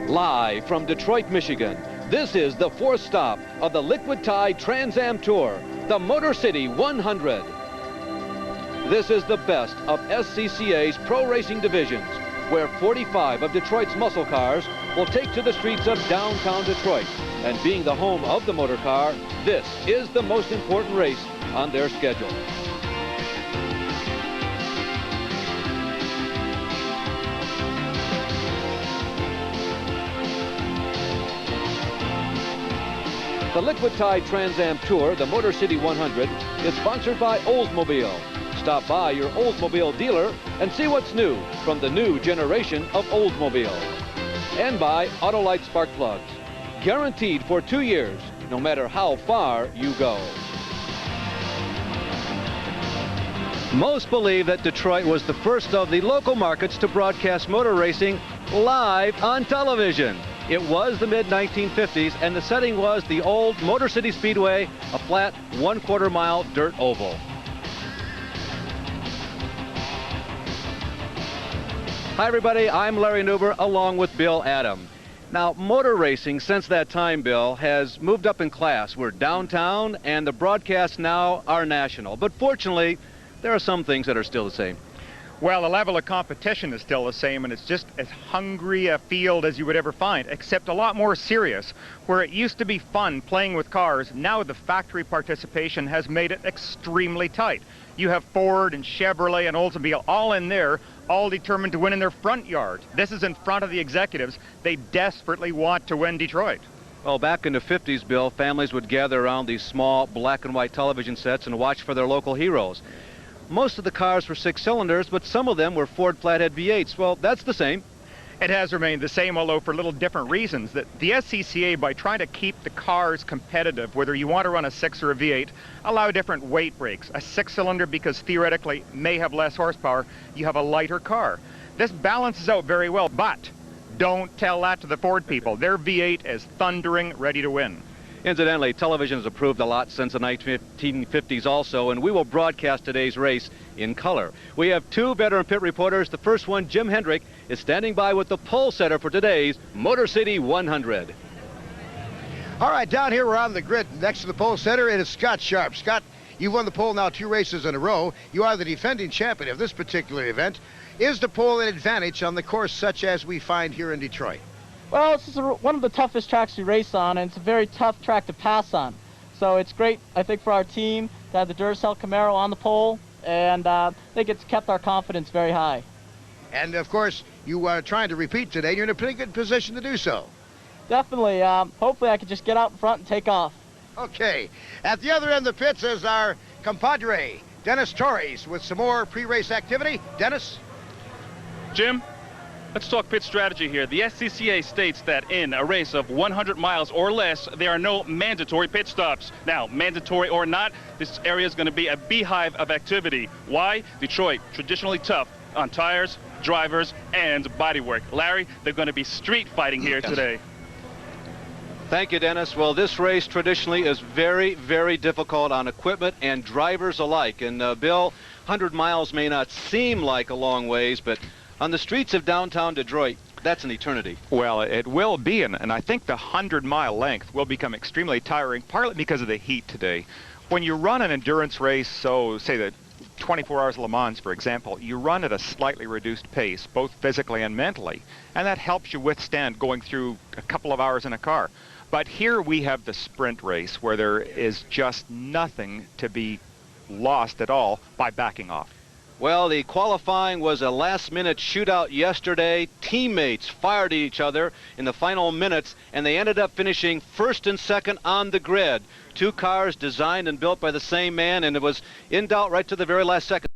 Live from Detroit, Michigan, this is the fourth stop of the Liquid Tide Trans Am Tour, the Motor City 100. This is the best of SCCA's pro racing divisions, where 45 of Detroit's muscle cars will take to the streets of downtown Detroit. And being the home of the motor car, this is the most important race on their schedule. The Liquid Tide Trans Am Tour, the Motor City 100, is sponsored by Oldsmobile. Stop by your Oldsmobile dealer and see what's new from the new generation of Oldsmobile. And by Autolite Spark Plugs, guaranteed for 2 years, no matter how far you go. Most believe that Detroit was the first of the local markets to broadcast motor racing live on television. It was the mid-1950s, and the setting was the old Motor City Speedway, a flat 1/4 mile dirt oval. Hi everybody, I'm Larry Newber along with Bill Adam. Now, motor racing since that time, Bill, has moved up in class. We're downtown and the broadcasts now are national. But fortunately, there are some things that are still the same. Well, the level of competition is still the same, and it's just as hungry a field as you would ever find, except a lot more serious. Where it used to be fun playing with cars, now the factory participation has made it extremely tight. You have Ford and Chevrolet and Oldsmobile all in there, all determined to win in their front yard. This is in front of the executives. They desperately want to win Detroit. Well, back in the 50s, Bill, families would gather around these small black and white television sets and watch for their local heroes. Most of the cars were 6 cylinders, but some of them were Ford flathead V8s. Well, that's the same. It has remained the same, although for little different reasons. That the SCCA, by trying to keep the cars competitive, whether you want to run a 6 or a V8, allow different weight breaks. A 6-cylinder, because theoretically may have less horsepower, you have a lighter car. This balances out very well, but don't tell that to the Ford people. Their V8 is thundering, ready to win. Incidentally, television has improved a lot since the 1950s also, and we will broadcast today's race in color. We have 2 veteran pit reporters. The first one, Jim Hendrick, is standing by with the pole setter for today's Motor City 100. All right, down here we're on the grid next to the pole setter. It is Scott Sharp. Scott, you've won the pole now 2 races in a row. You are the defending champion of this particular event. Is the pole an advantage on the course such as we find here in Detroit? Well, this is one of the toughest tracks we race on, and it's a very tough track to pass on. So it's great, I think, for our team to have the Duracell Camaro on the pole, and I think it's kept our confidence very high. And, of course, you are trying to repeat today. You're in a pretty good position to do so. Definitely. Hopefully I can just get out in front and take off. Okay. At the other end of the pits is our compadre, Dennis Torres, with some more pre-race activity. Dennis? Jim? Let's talk pit strategy here. The SCCA states that in a race of 100 miles or less, there are no mandatory pit stops. Now, mandatory or not, this area is going to be a beehive of activity. Why? Detroit, traditionally tough on tires, drivers, and bodywork. Larry, they're going to be street fighting here today. Thank you, Dennis. Well, this race traditionally is very, very difficult on equipment and drivers alike. And, Bill, 100 miles may not seem like a long ways, but on the streets of downtown Detroit, that's an eternity. Well, it will be, and I think the 100-mile length will become extremely tiring, partly because of the heat today. When you run an endurance race, so say the 24 Hours of Le Mans, for example, you run at a slightly reduced pace, both physically and mentally, and that helps you withstand going through a couple of hours in a car. But here we have the sprint race, where there is just nothing to be lost at all by backing off. Well, the qualifying was a last-minute shootout yesterday. Teammates fired at each other in the final minutes, and they ended up finishing first and second on the grid. 2 cars designed and built by the same man, and it was in doubt right to the very last second.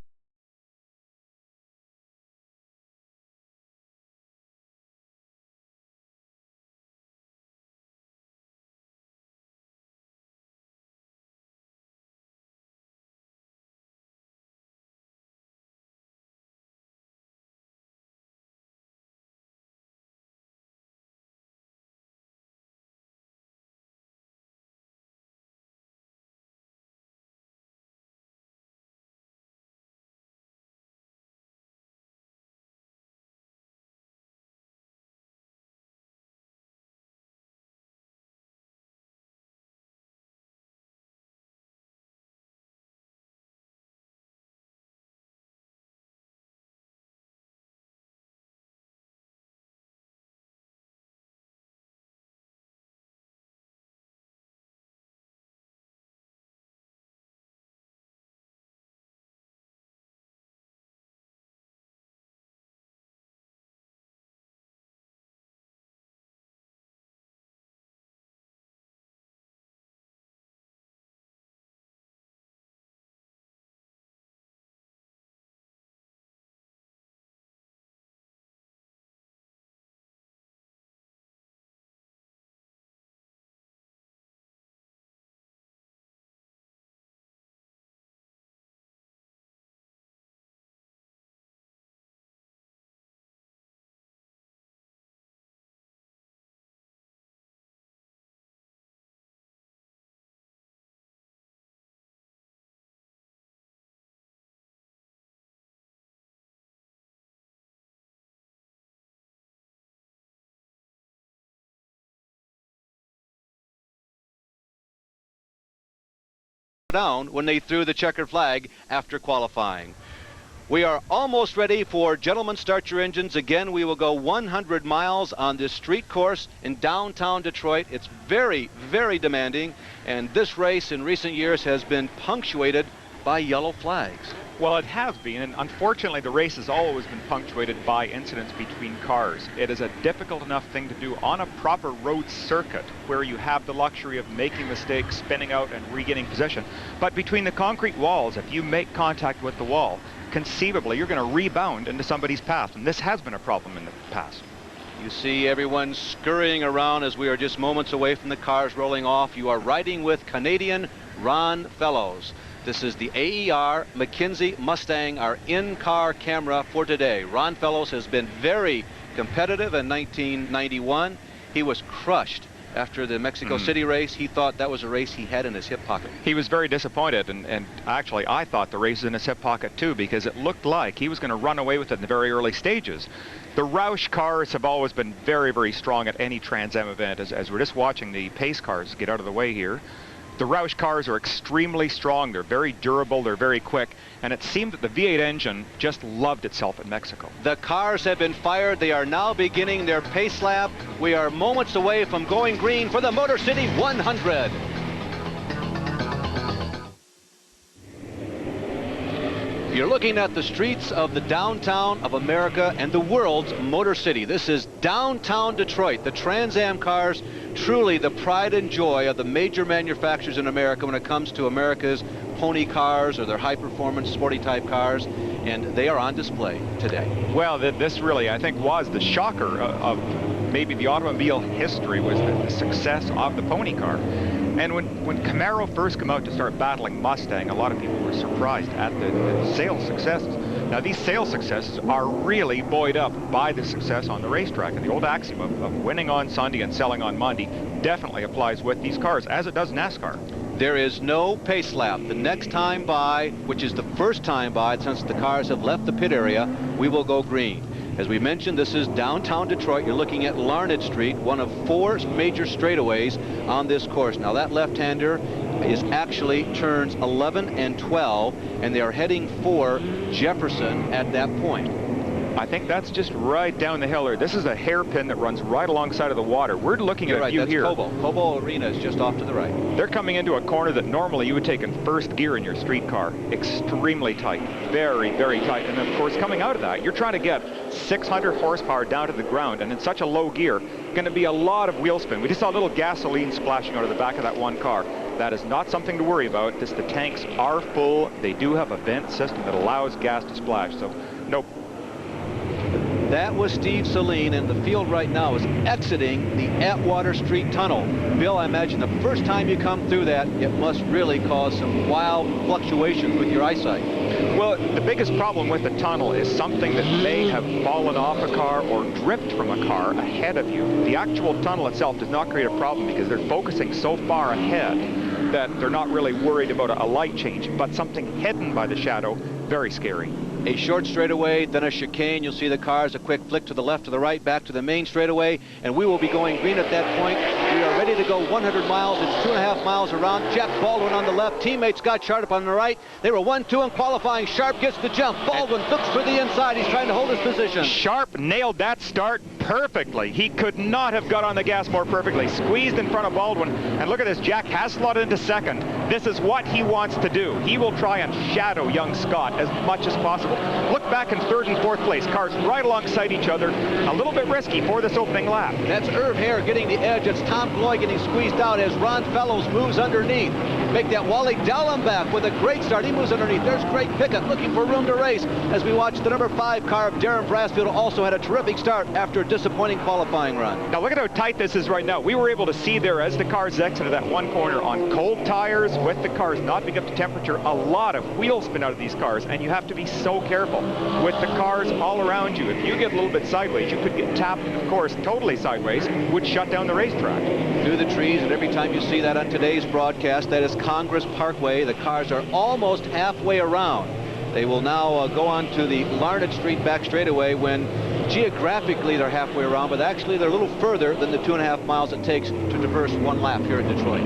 down when they threw the checkered flag after qualifying. We are almost ready for Gentlemen Start Your Engines. Again, we will go 100 miles on this street course in downtown Detroit. It's very, very demanding, and this race in recent years has been punctuated by yellow flags. Well, it has been, and unfortunately the race has always been punctuated by incidents between cars. It is a difficult enough thing to do on a proper road circuit where you have the luxury of making mistakes, spinning out and regaining position. But between the concrete walls, if you make contact with the wall, conceivably you're going to rebound into somebody's path, and this has been a problem in the past. You see everyone scurrying around as we are just moments away from the cars rolling off. You are riding with Canadian Ron Fellows. This is the AER McKinsey Mustang, our in-car camera for today. Ron Fellows has been very competitive in 1991. He was crushed after the Mexico City race. He thought that was a race he had in his hip pocket. He was very disappointed, and actually I thought the race was in his hip pocket too, because it looked like he was going to run away with it in the very early stages. The Roush cars have always been very, very strong at any Trans Am event. As we're just watching the pace cars get out of the way here, the Roush cars are extremely strong. They're very durable, they're very quick, and it seemed that the V8 engine just loved itself in Mexico. The cars have been fired. They are now beginning their pace lap. We are moments away from going green for the Motor City 100. You're looking at the streets of the downtown of America and the world's Motor City. This is downtown Detroit. The Trans Am cars, truly the pride and joy of the major manufacturers in America when it comes to America's pony cars or their high-performance sporty type cars, and they are on display today. Well, this really, I think, was the shocker of maybe the automobile history, was the success of the pony car. And when Camaro first came out to start battling Mustang, a lot of people were surprised at the sales successes. Now, these sales successes are really buoyed up by the success on the racetrack. And the old axiom of winning on Sunday and selling on Monday definitely applies with these cars, as it does NASCAR. There is no pace lap. The next time by, which is the first time by since the cars have left the pit area, we will go green. As we mentioned, this is downtown Detroit. You're looking at Larned Street, one of 4 major straightaways on this course. Now, that left-hander is actually turns 11 and 12, and they are heading for Jefferson at that point. I think that's just right down the hill there. This is a hairpin that runs right alongside of the water. We're looking at a view here. Cobo Arena is just off to the right. They're coming into a corner that normally you would take in first gear in your street car. Extremely tight, very, very tight. And of course, coming out of that, you're trying to get 600 horsepower down to the ground, and in such a low gear, going to be a lot of wheel spin. We just saw a little gasoline splashing out of the back of that one car. That is not something to worry about. The tanks are full. They do have a vent system that allows gas to splash, so nope. That was Steve Saleen, and the field right now is exiting the Atwater Street Tunnel. Bill, I imagine the first time you come through that, it must really cause some wild fluctuations with your eyesight. Well, the biggest problem with the tunnel is something that may have fallen off a car or dripped from a car ahead of you. The actual tunnel itself does not create a problem because they're focusing so far ahead that they're not really worried about a light change, but something hidden by the shadow, very scary. A short straightaway, then a chicane. You'll see the cars, a quick flick to the left, to the right, back to the main straightaway, and we will be going green at that point. We are ready to go 100 miles. It's 2.5 miles around. Jack Baldwin on the left. Teammate Scott Sharp on the right. They were 1-2 in qualifying. Sharp gets the jump. Baldwin looks for the inside. He's trying to hold his position. Sharp nailed that start perfectly. He could not have got on the gas more perfectly. Squeezed in front of Baldwin. And look at this. Jack has slotted into second. This is what he wants to do. He will try and shadow young Scott as much as possible. Look back in 3rd and 4th place. Cars right alongside each other. A little bit risky for this opening lap. That's Irv Hare getting the edge. It's Tom Gloy getting squeezed out as Ron Fellows moves underneath. Make that Wally Dallenbach with a great start. He moves underneath. There's Craig Pickett looking for room to race as we watch the number 5 car of Darren Brassfield also had a terrific start after a disappointing qualifying run. Now look at how tight this is right now. We were able to see there as the cars exited that one corner on cold tires with the cars not being up to temperature, a lot of wheel spin out of these cars, and you have to be so careful with the cars all around you. If you get a little bit sideways, you could get tapped, and of course totally sideways would shut down the racetrack. Through the trees, and every time you see that on today's broadcast, that is Congress Parkway. The cars are almost halfway around. They will now go on to the Larned Street back straightaway when geographically they're halfway around, but actually they're a little further than the 2.5 miles it takes to traverse one lap here in Detroit.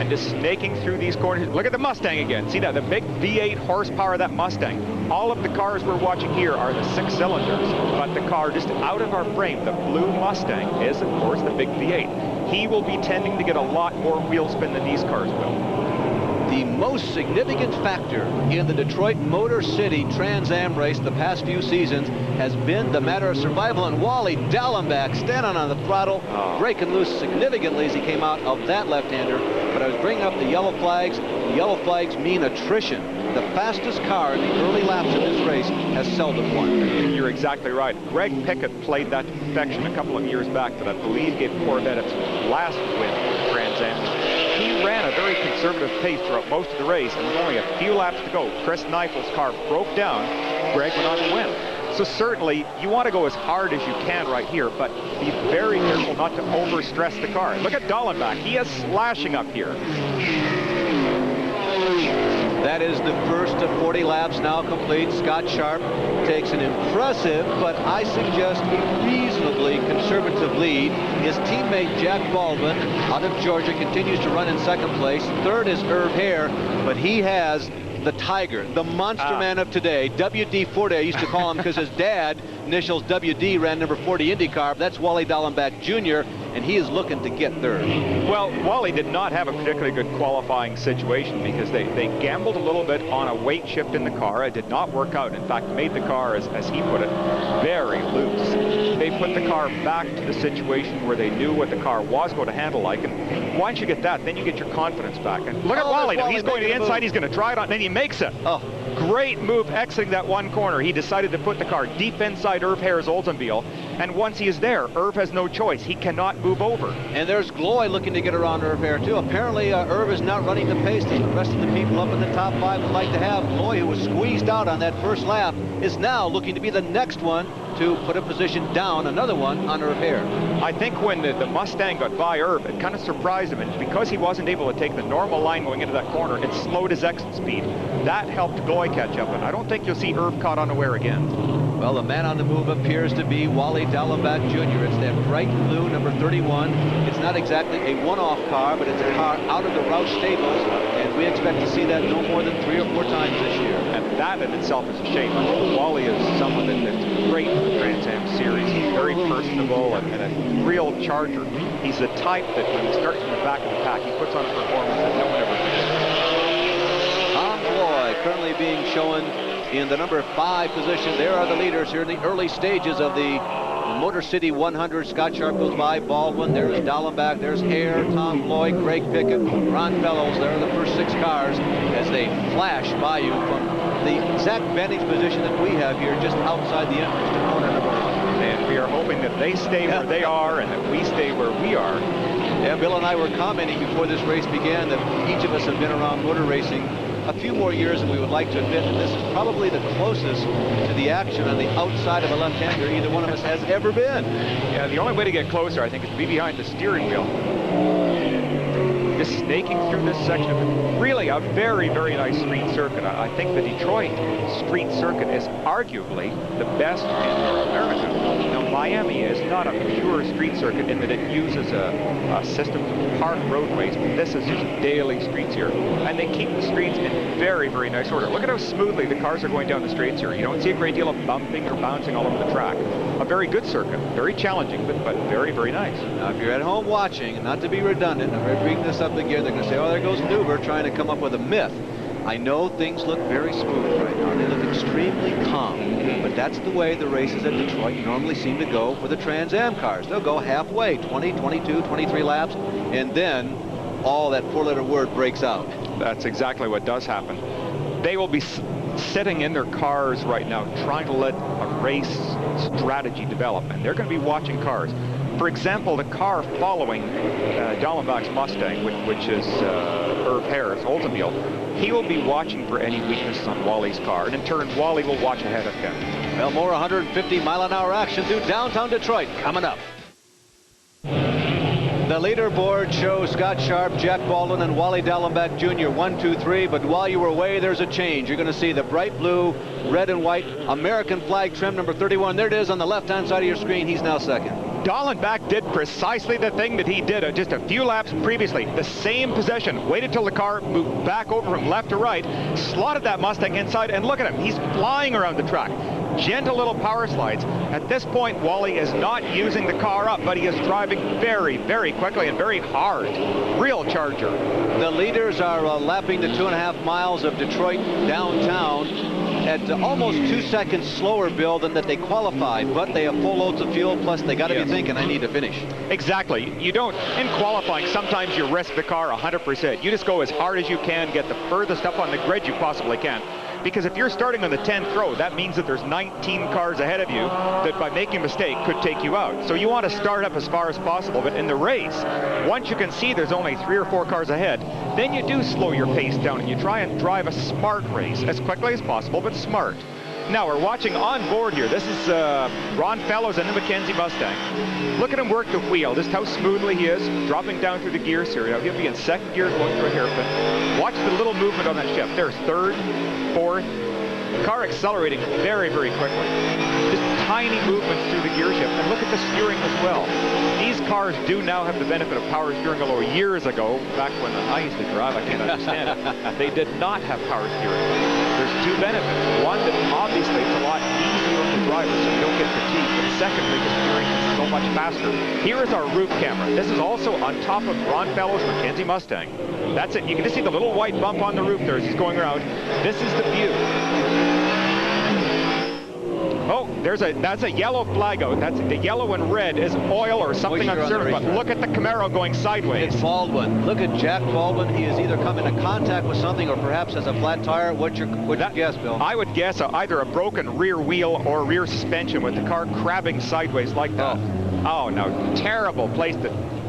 and just snaking through these corners. Look at the Mustang again. See that? The big V8 horsepower of that Mustang. All of the cars we're watching here are the 6 cylinders, but the car just out of our frame, the blue Mustang, is of course the big V8. He will be tending to get a lot more wheel spin than these cars will. The most significant factor in the Detroit Motor City Trans Am race the past few seasons has been the matter of survival, and Wally Dallenbach standing on the throttle, breaking loose significantly as he came out of that left-hander. But I was bringing up the yellow flags. The yellow flags mean attrition. The fastest car in the early laps of this race has seldom won. You're exactly right. Greg Pickett played that to perfection a couple of years back that I believe gave Corvette its last win in the Trans Am. He ran a very conservative pace throughout most of the race, and with only a few laps to go, Chris Neifel's car broke down. Greg went on to win. So certainly, you want to go as hard as you can right here, but be very careful not to overstress the car. Look at Dallenbach. He is slashing up here. That is the first of 40 laps now complete. Scott Sharp takes an impressive, but I suggest reasonably conservative lead. His teammate Jack Baldwin out of Georgia continues to run in second place. Third is HOERR, but he has the Tiger, the monster man of today, WD-40. I used to call him because his dad, initials WD, ran number 40 IndyCar. That's Wally Dallenbach Jr., and he is looking to get third. Well, Wally did not have a particularly good qualifying situation because they gambled a little bit on a weight shift in the car. It did not work out. In fact, made the car, as he put it, very loose. They put the car back to the situation where they knew what the car was going to handle like, and once you get that, then you get your confidence back. And look at Wally now. He's going to the inside. He's going to try it on, and then he makes it. Oh. Great move exiting that one corner. He decided to put the car deep inside HOERR's Oldsmobile, and once he is there, HOERR has no choice. He cannot move over. And there's Gloy looking to get around HOERR too. Apparently, HOERR is not running the pace that the rest of the people up in the top 5 would like to have. Gloy, who was squeezed out on that first lap, is now looking to be the next one to put a position down, another one on HOERR. I think when the Mustang got by HOERR, it kind of surprised him, and because he wasn't able to take the normal line going into that corner, it slowed his exit speed. That helped Gloy catch up, and I don't think you'll see HOERR caught unaware again. Well, the man on the move appears to be Wally Dallenbach Jr. It's that bright blue number 31. It's not exactly a one-off car, but it's a car out of the Roush stables, and we expect to see that no more than 3 or 4 times this year. And that in itself is a shame. Wally is someone that's great for the Trans Am series. He's very personable and a real charger. He's the type that when he starts from the back of the pack, he puts on a performance that no one ever did. Tom Gloy currently being shown in the number 5 position. There are the leaders here in the early stages of the Motor City 100. Scott Sharp goes by, Baldwin, there's Dallenbach, there's HOERR, Tom Gloy, Greg Pickett, Ron Fellows. There are the first 6 cars as they flash by you from the exact vantage position that we have here just outside the entrance to corner number 1. And we are hoping that they stay where they are and that we stay where we are. Yeah, Bill and I were commenting before this race began that each of us have been around motor racing a few more years than we would like to admit, and this is probably the closest to the action on the outside of a left-hander either one of us has ever been. Yeah, the only way to get closer, I think, is to be behind the steering wheel. Just snaking through this section of really a very, very nice street circuit. I think the Detroit street circuit is arguably the best in North America. Now, Miami is not a pure street circuit in that it uses a system of park roadways, but this is just daily streets here. And they keep the streets in very, very nice order. Look at how smoothly the cars are going down the straights here. You don't see a great deal of bumping or bouncing all over the track. A very good circuit, very challenging, but very, very nice. Now, if you're at home watching, and not to be redundant, I'm reading this up again, they're going to say, oh, there goes Newber trying to come up with a myth. I know things look very smooth right now. They look extremely calm. But that's the way the races at Detroit normally seem to go for the Trans Am cars. They'll go halfway, 20, 22, 23 laps, and then all that 4-letter word breaks out. That's exactly what does happen. They will be sitting in their cars right now trying to let a race strategy develop, and they're going to be watching cars. For example, the car following Dallenbach's Mustang, which is HOERR's Oldsmobile, he will be watching for any weaknesses on Wally's car, and in turn, Wally will watch ahead of him. Well, more 150-mile-an-hour action through downtown Detroit coming up. The leaderboard shows Scott Sharp, Jack Baldwin, and Wally Dallenbach Jr. 1, 2, 3. But while you were away, there's a change. You're going to see the bright blue, red and white American flag trim, number 31. There it is on the left-hand side of your screen. He's now second. Dallenbach did precisely the thing that he did just a few laps previously. The same position. Waited till the car moved back over from left to right, slotted that Mustang inside, and look at him. He's flying around the track. Gentle little power slides. At this point, Wally is not using the car up, but he is driving very, very quickly and very hard. Real charger. The leaders are lapping the 2.5 miles of Detroit downtown at almost 2 seconds slower, Bill, than that they qualified, but they have full loads of fuel, plus they got to be thinking, I need to finish. Exactly. You don't, in qualifying, sometimes you risk the car 100%. You just go as hard as you can, get the furthest up on the grid you possibly can. Because if you're starting on the 10th row, that means that there's 19 cars ahead of you that by making a mistake could take you out. So you want to start up as far as possible. But in the race, once you can see there's only 3 or 4 cars ahead, then you do slow your pace down and you try and drive a smart race as quickly as possible, but smart. Now we're watching on board here. This is Ron Fellows and the McKenzie Mustang. Look at him work the wheel, just how smoothly he is, dropping down through the gears here. Now he'll be in second gear going through a hairpin. Watch the little movement on that shift. There's third, fourth. The car accelerating very, very quickly. Just tiny movements through the gear shift. And look at the steering as well. These cars do now have the benefit of power steering, although years ago, back when I used to drive, I can't understand it, they did not have power steering. There's 2 benefits. One, that obviously it's a lot easier on the driver, so you don't get fatigued. But secondly, the steering is so much faster. Here is our roof camera. This is also on top of Ron Fellows' McKenzie Mustang. That's it. You can just see the little white bump on the roof there as he's going around. This is the view. Oh, that's a yellow flag out. That's the yellow and red is oil or something uncertain. But look at the Camaro going sideways. It's Baldwin. Look at Jack Baldwin. He is either come into contact with something or perhaps has a flat tire. What's your guess, Bill? I would guess either a broken rear wheel or rear suspension with the car crabbing sideways like that. Oh, no, terrible place to...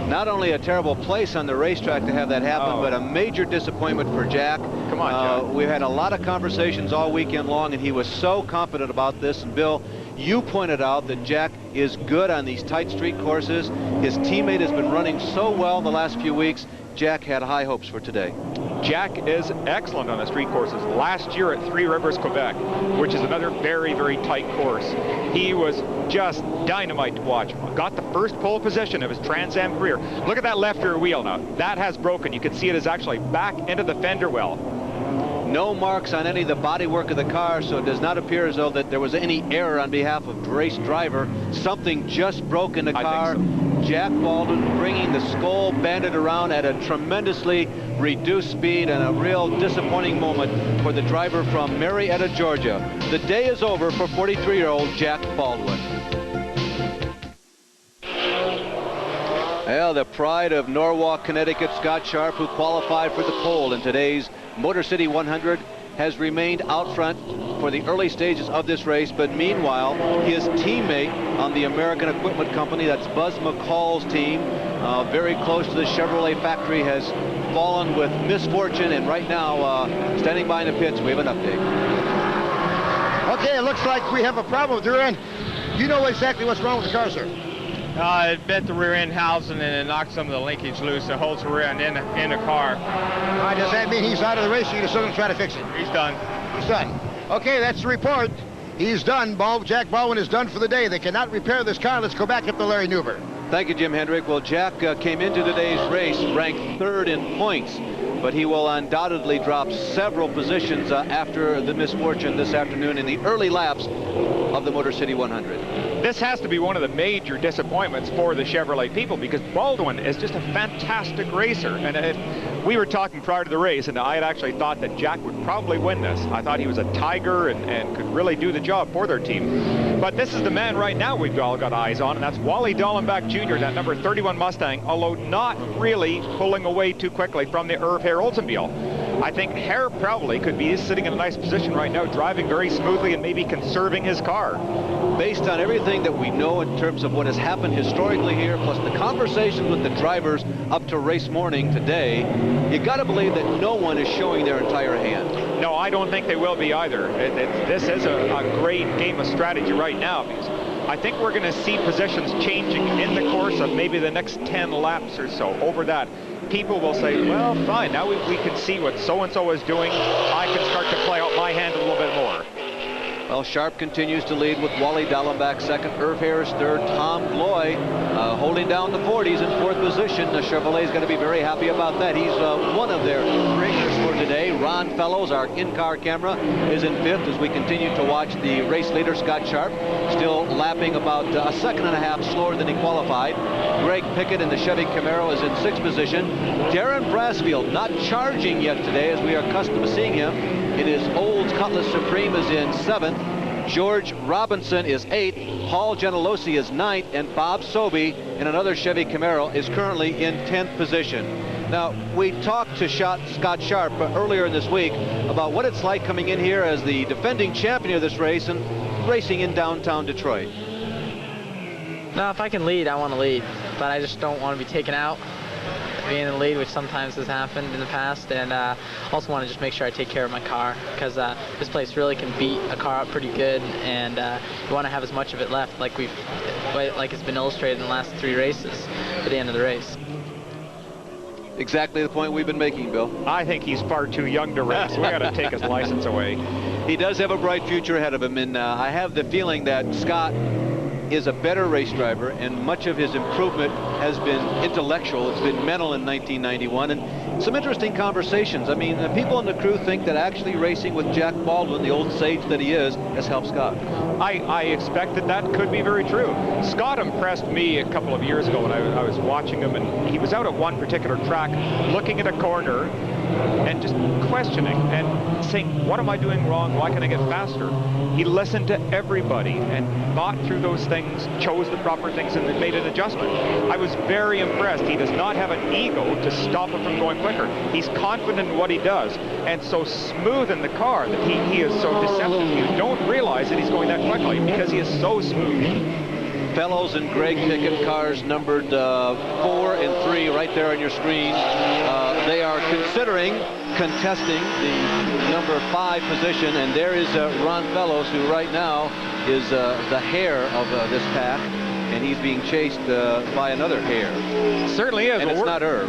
Not only a terrible place on the racetrack to have that happen, but a major disappointment for Jack. Come on, Jack. We've had a lot of conversations all weekend long, and he was so confident about this. And Bill, you pointed out that Jack is good on these tight street courses. His teammate has been running so well the last few weeks. Jack had high hopes for today. Jack is excellent on the street courses. Last year at Three Rivers, Quebec, which is another very, very tight course, he was just dynamite to watch. Got the first pole position of his Trans Am career. Look at that left rear wheel now. That has broken. You can see it is actually back into the fender well. No marks on any of the bodywork of the car, so it does not appear as though that there was any error on behalf of the race driver. Something just broke in the car. Jack Baldwin bringing the Skull Bandit around at a tremendously reduced speed, and a real disappointing moment for the driver from Marietta, Georgia. The day is over for 43-year-old Jack Baldwin. Well, the pride of Norwalk, Connecticut, Scott Sharp, who qualified for the pole in today's Motor City 100, has remained out front for the early stages of this race. But meanwhile, his teammate on the American Equipment Company, that's Buzz McCall's team, very close to the Chevrolet factory, has fallen with misfortune. And right now, standing by in the pits, we have an update. Okay, it looks like we have a problem with the rear end. You know exactly what's wrong with the car, sir? It bent the rear end housing and it knocked some of the linkage loose. It holds the rear end in the car. All right, does that mean he's out of the race, or you're still going to try to fix it? He's done. He's done. Okay, that's the report. He's done. Jack Baldwin is done for the day. They cannot repair this car. Let's go back up to Larry Newber. Thank you, Jim Hendrick. Well, Jack came into today's race ranked 3rd in points, but he will undoubtedly drop several positions after the misfortune this afternoon in the early laps of the Motor City 100. This has to be one of the major disappointments for the Chevrolet people, because Baldwin is just a fantastic racer. And we were talking prior to the race, and I had actually thought that Jack would probably win this. I thought he was a tiger and could really do the job for their team. But this is the man right now we've all got eyes on, and that's Wally Dallenbach Jr., that number 31 Mustang, although not really pulling away too quickly from the HOERR Oldsmobile. I think HOERR probably could be sitting in a nice position right now, driving very smoothly and maybe conserving his car. Based on everything that we know in terms of what has happened historically here, plus the conversations with the drivers up to race morning today, you got to believe that no one is showing their entire hand. No, I don't think they will be either. This is a great game of strategy right now, because I think we're going to see positions changing in the course of maybe the next 10 laps or so. Over that, people will say, well, fine, now we can see what so-and-so is doing. I can start to play out my hand a little bit more. Well, Sharp continues to lead with Wally Dallenbach second, Irv Harris third, Tom Gloy holding down the 40s in fourth position. The Chevrolet's going to be very happy about that. He's one of their racers for today. Ron Fellows, our in-car camera, is in fifth as we continue to watch the race leader, Scott Sharp, still lapping about a second and a half slower than he qualified. Greg Pickett in the Chevy Camaro is in sixth position. Darren Brassfield not charging yet today as we are accustomed to seeing him in his old Cutlass Supreme is in seventh. George Robinson is eighth. Paul Genelosi is ninth. And Bob Sobey in another Chevy Camaro is currently in 10th position. Now, we talked to Scott Sharp earlier in this week about what it's like coming in here as the defending champion of this race and racing in downtown Detroit. No, if I can lead, I want to lead. But I just don't want to be taken out being in the lead, which sometimes has happened in the past, and also want to just make sure I take care of my car, because this place really can beat a car up pretty good, and you want to have as much of it left, like it's been illustrated in the last 3 races for the end of the race. Exactly the point we've been making, Bill. I think he's far too young to race. We got to take his license away. He does have a bright future ahead of him, and I have the feeling that Scott is a better race driver, and much of his improvement has been intellectual. It's been mental in 1991, and some interesting conversations. I mean, people in the crew think that actually racing with Jack Baldwin, the old sage that he is, has helped Scott. I expect that could be very true. Scott impressed me a couple of years ago when I was watching him, and he was out at one particular track looking at a corner and just questioning and saying, what am I doing wrong? Why can I get faster? He listened to everybody and thought through those things, chose the proper things, and then made an adjustment. I was very impressed. He does not have an ego to stop him from going quicker. He's confident in what he does, and so smooth in the car that he is so deceptive. You don't realize that he's going that quickly because he is so smooth. Fellows and Greg Pickett, cars numbered 4 and 3 right there on your screen. They are considering contesting the number 5 position, and there is Ron Fellows, who right now is the hare of this pack, and he's being chased by another hare. Certainly is. And it's not Irv.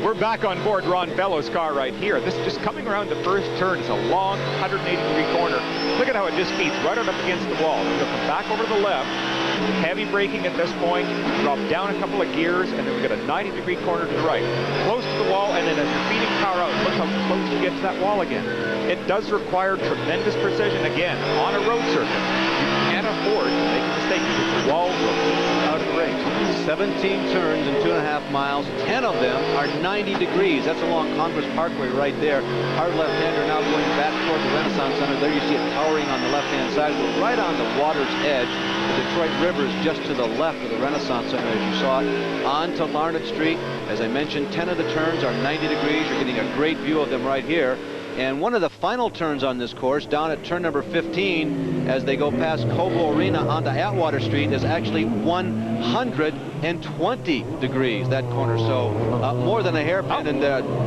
We're back on board Ron Fellows' car right here. This just coming around the first turn. It's a long 180-degree corner. Look at how it just feeds right up against the wall. We'll come back over to the left. Heavy braking at this point, drop down a couple of gears, and then we get a 90-degree corner to the right. Close to the wall, and then as you're feeding power out, look how close you get to that wall again. It does require tremendous precision again on a road circuit. You can't afford to make a mistake because the wall will keep you out of the race. 17 turns and 2.5 miles. 10 of them are 90 degrees. That's along Congress Parkway right there. Hard left-hander now going back toward the Renaissance Center. There you see it towering on the left-hand side. We're right on the water's edge. The Detroit River is just to the left of the Renaissance Center, as you saw it. On to Larned Street. As I mentioned, 10 of the turns are 90 degrees. You're getting a great view of them right here. And one of the final turns on this course, down at turn number 15, as they go past Cobo Arena onto Atwater Street, is actually 120 degrees, that corner. So more than a hairpin. And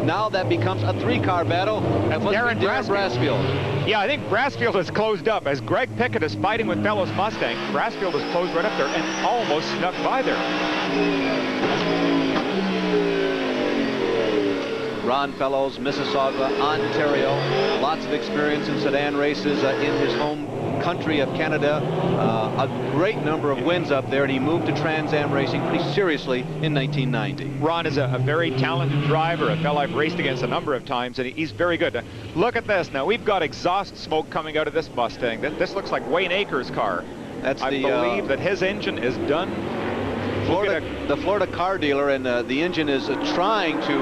now that becomes a 3-car battle. That's Darren Brassfield. Yeah, I think Brassfield is closed up. As Greg Pickett is fighting with Fellows Mustang, Brassfield is closed right up there and almost snuck by there. Ron Fellows, Mississauga, Ontario. Lots of experience in sedan races in his home country of Canada. A great number of wins up there, and he moved to Trans Am racing pretty seriously in 1990. Ron is a very talented driver, a fellow I've raced against a number of times, and he's very good. Look at this. Now, we've got exhaust smoke coming out of this Mustang. This looks like Wayne Akers' car. I believe that his engine is done. The Florida car dealer, and the engine is trying to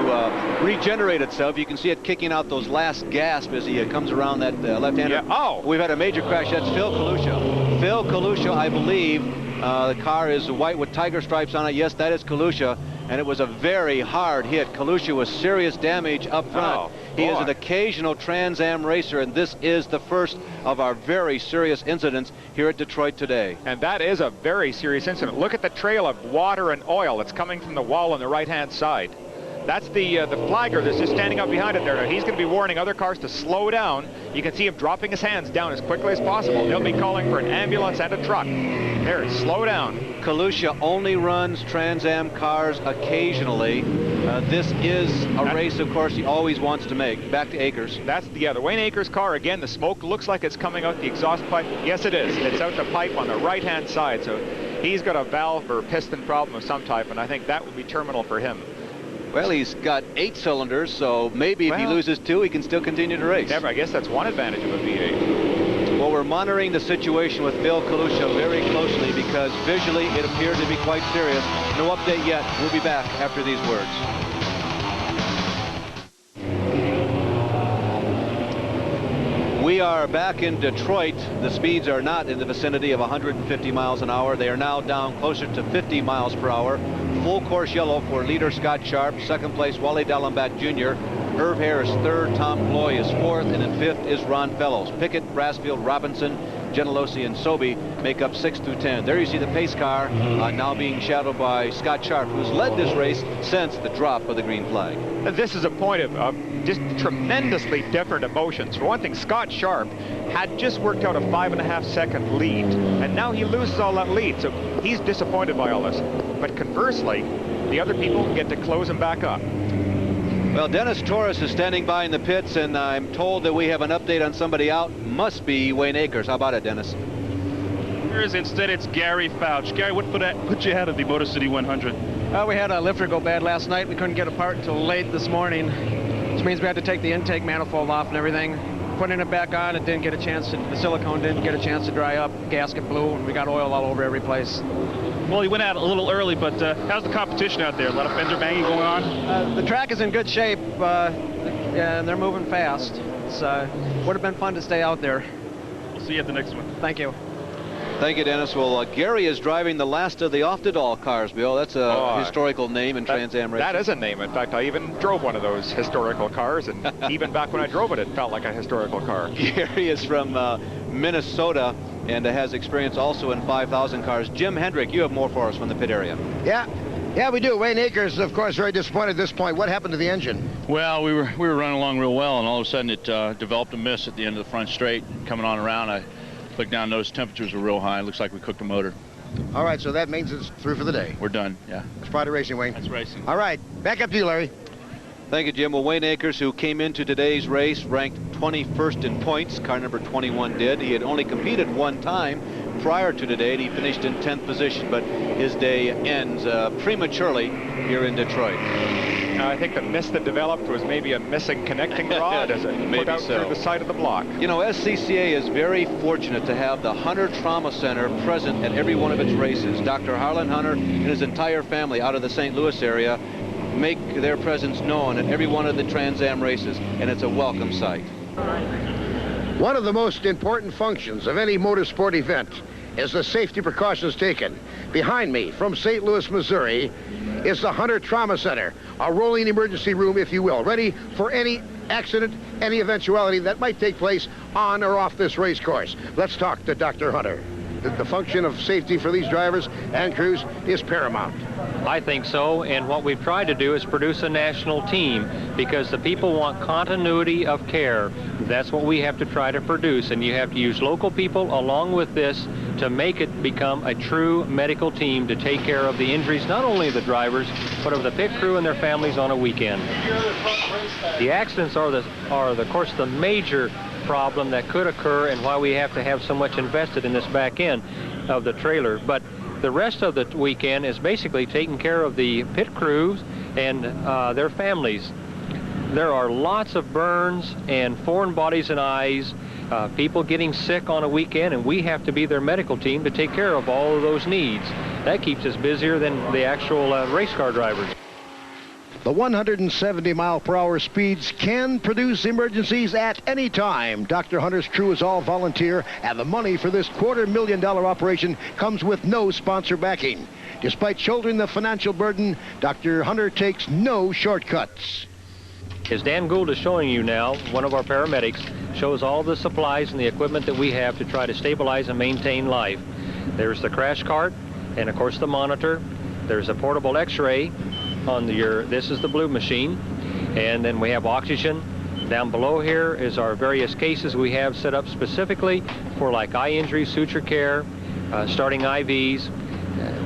regenerate itself. You can see it kicking out those last gasps as he comes around that left-hander. Yeah. Oh! We've had a major crash. That's Phil Kalusha. Phil Kalusha, I believe. The car is white with tiger stripes on it. Yes, that is Kalusha. And it was a very hard hit. Kalusha was serious damage up front. Oh, he is an occasional Trans Am racer, and this is the first of our very serious incidents here at Detroit today. And that is a very serious incident. Look at the trail of water and oil that's coming from the wall on the right-hand side. That's the flagger that's just standing up behind it there. Now, he's going to be warning other cars to slow down. You can see him dropping his hands down as quickly as possible. They'll be calling for an ambulance and a truck. There, slow down. Kalusha only runs Trans Am cars occasionally. This is a race, of course, he always wants to make. Back to Akers. That's the Wayne Akers car. Again, the smoke looks like it's coming out the exhaust pipe. Yes, it is. It's out the pipe on the right-hand side. So he's got a valve or piston problem of some type, and I think that would be terminal for him. Well, he's got 8 cylinders, so maybe if he loses 2, he can still continue to race. Never. I guess that's one advantage of a V8. Well, we're monitoring the situation with Bill Kalusha very closely because visually it appeared to be quite serious. No update yet. We'll be back after these words. We are back in Detroit. The speeds are not in the vicinity of 150 miles an hour. They are now down closer to 50 miles per hour. Full course yellow for leader Scott Sharp. Second place, Wally Dallenbach Jr. Herb Harris third. Tom Ploy is fourth. And in fifth is Ron Fellows. Pickett, Brassfield, Robinson, Genelosi, and Sobey make up 6 through 10. There you see the pace car now being shadowed by Scott Sharp, who's led this race since the drop of the green flag. This is a point of just tremendously different emotions. For one thing, Scott Sharp had just worked out a 5.5-second lead, and now he loses all that lead, so he's disappointed by all this. But conversely, the other people get to close him back up. Well, Dennis Torres is standing by in the pits, and I'm told that we have an update on somebody out. Must be Wayne Akers. How about it, Dennis? Instead, it's Gary Fouch. Gary, what put you ahead of the Motor City 100? We had a lifter go bad last night. We couldn't get a part until late this morning, which means we had to take the intake manifold off and everything. Putting it back on, it didn't get a chance to, the silicone didn't get a chance to dry up. Gasket blew, and we got oil all over every place. Well, he went out a little early, but how's the competition out there? A lot of fender banging going on? The track is in good shape, and they're moving fast. It would have been fun to stay out there. We'll see you at the next one. Thank you. Thank you, Dennis. Well, Gary is driving the last of the Off-the-Doll cars, Bill. That's a historical name in Trans Am racing. That is a name. In fact, I even drove one of those historical cars, and even back when I drove it, it felt like a historical car. Gary is from Minnesota and has experience also in 5,000 cars. Jim Hendrick, you have more for us from the pit area. Yeah, we do. Wayne Akers, of course, very disappointed at this point. What happened to the engine? Well, we were running along real well, and all of a sudden it developed a miss at the end of the front straight. Coming on around, I looked down, noticed temperatures were real high. It looks like we cooked the motor. All right, so that means it's through for the day. We're done, yeah. It's part of racing, Wayne. That's racing. All right, back up to you, Larry. Thank you, Jim. Well, Wayne Akers, who came into today's race, ranked 21st in points. Car number 21 did. He had only competed one time prior to today, and he finished in 10th position, but his day ends prematurely here in Detroit. I think the miss that developed was maybe a missing connecting rod as it put out through the side of the block. You know, SCCA is very fortunate to have the Hunter Trauma Center present at every one of its races. Dr. Harlan Hunter and his entire family out of the St. Louis area make their presence known at every one of the Trans Am races, and it's a welcome sight. One of the most important functions of any motorsport event is the safety precautions taken. Behind me, from St. Louis, Missouri, is the Hunter Trauma Center, a rolling emergency room, if you will, ready for any accident, any eventuality that might take place on or off this race course. Let's talk to Dr. Hunter. The function of safety for these drivers and crews is paramount. I think so, and what we've tried to do is produce a national team because the people want continuity of care. That's what we have to try to produce, and you have to use local people along with this to make it become a true medical team to take care of the injuries, not only of the drivers, but of the pit crew and their families on a weekend. The accidents are, of course, the major problem that could occur and why we have to have so much invested in this back end of the trailer. But the rest of the weekend is basically taking care of the pit crews and their families. There are lots of burns and foreign bodies and eyes, people getting sick on a weekend, and we have to be their medical team to take care of all of those needs. That keeps us busier than the actual race car drivers. The 170-mile-per-hour speeds can produce emergencies at any time. Dr. Hunter's crew is all volunteer, and the money for this $250,000 operation comes with no sponsor backing. Despite shouldering the financial burden, Dr. Hunter takes no shortcuts. As Dan Gould is showing you now, one of our paramedics shows all the supplies and the equipment that we have to try to stabilize and maintain life. There's the crash cart, and of course the monitor. There's a portable x-ray. on this is the blue machine, and then we have oxygen. Down below here is our various cases we have set up specifically for like eye injury, suture care, starting IVs.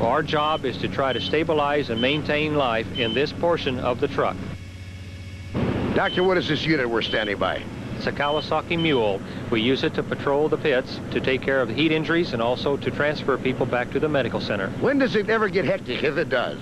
Our job is to try to stabilize and maintain life in this portion of the truck. Doctor, what is this unit we're standing by? It's a Kawasaki Mule. We use it to patrol the pits, to take care of the heat injuries, and also to transfer people back to the medical center. When does it ever get hectic, if it does?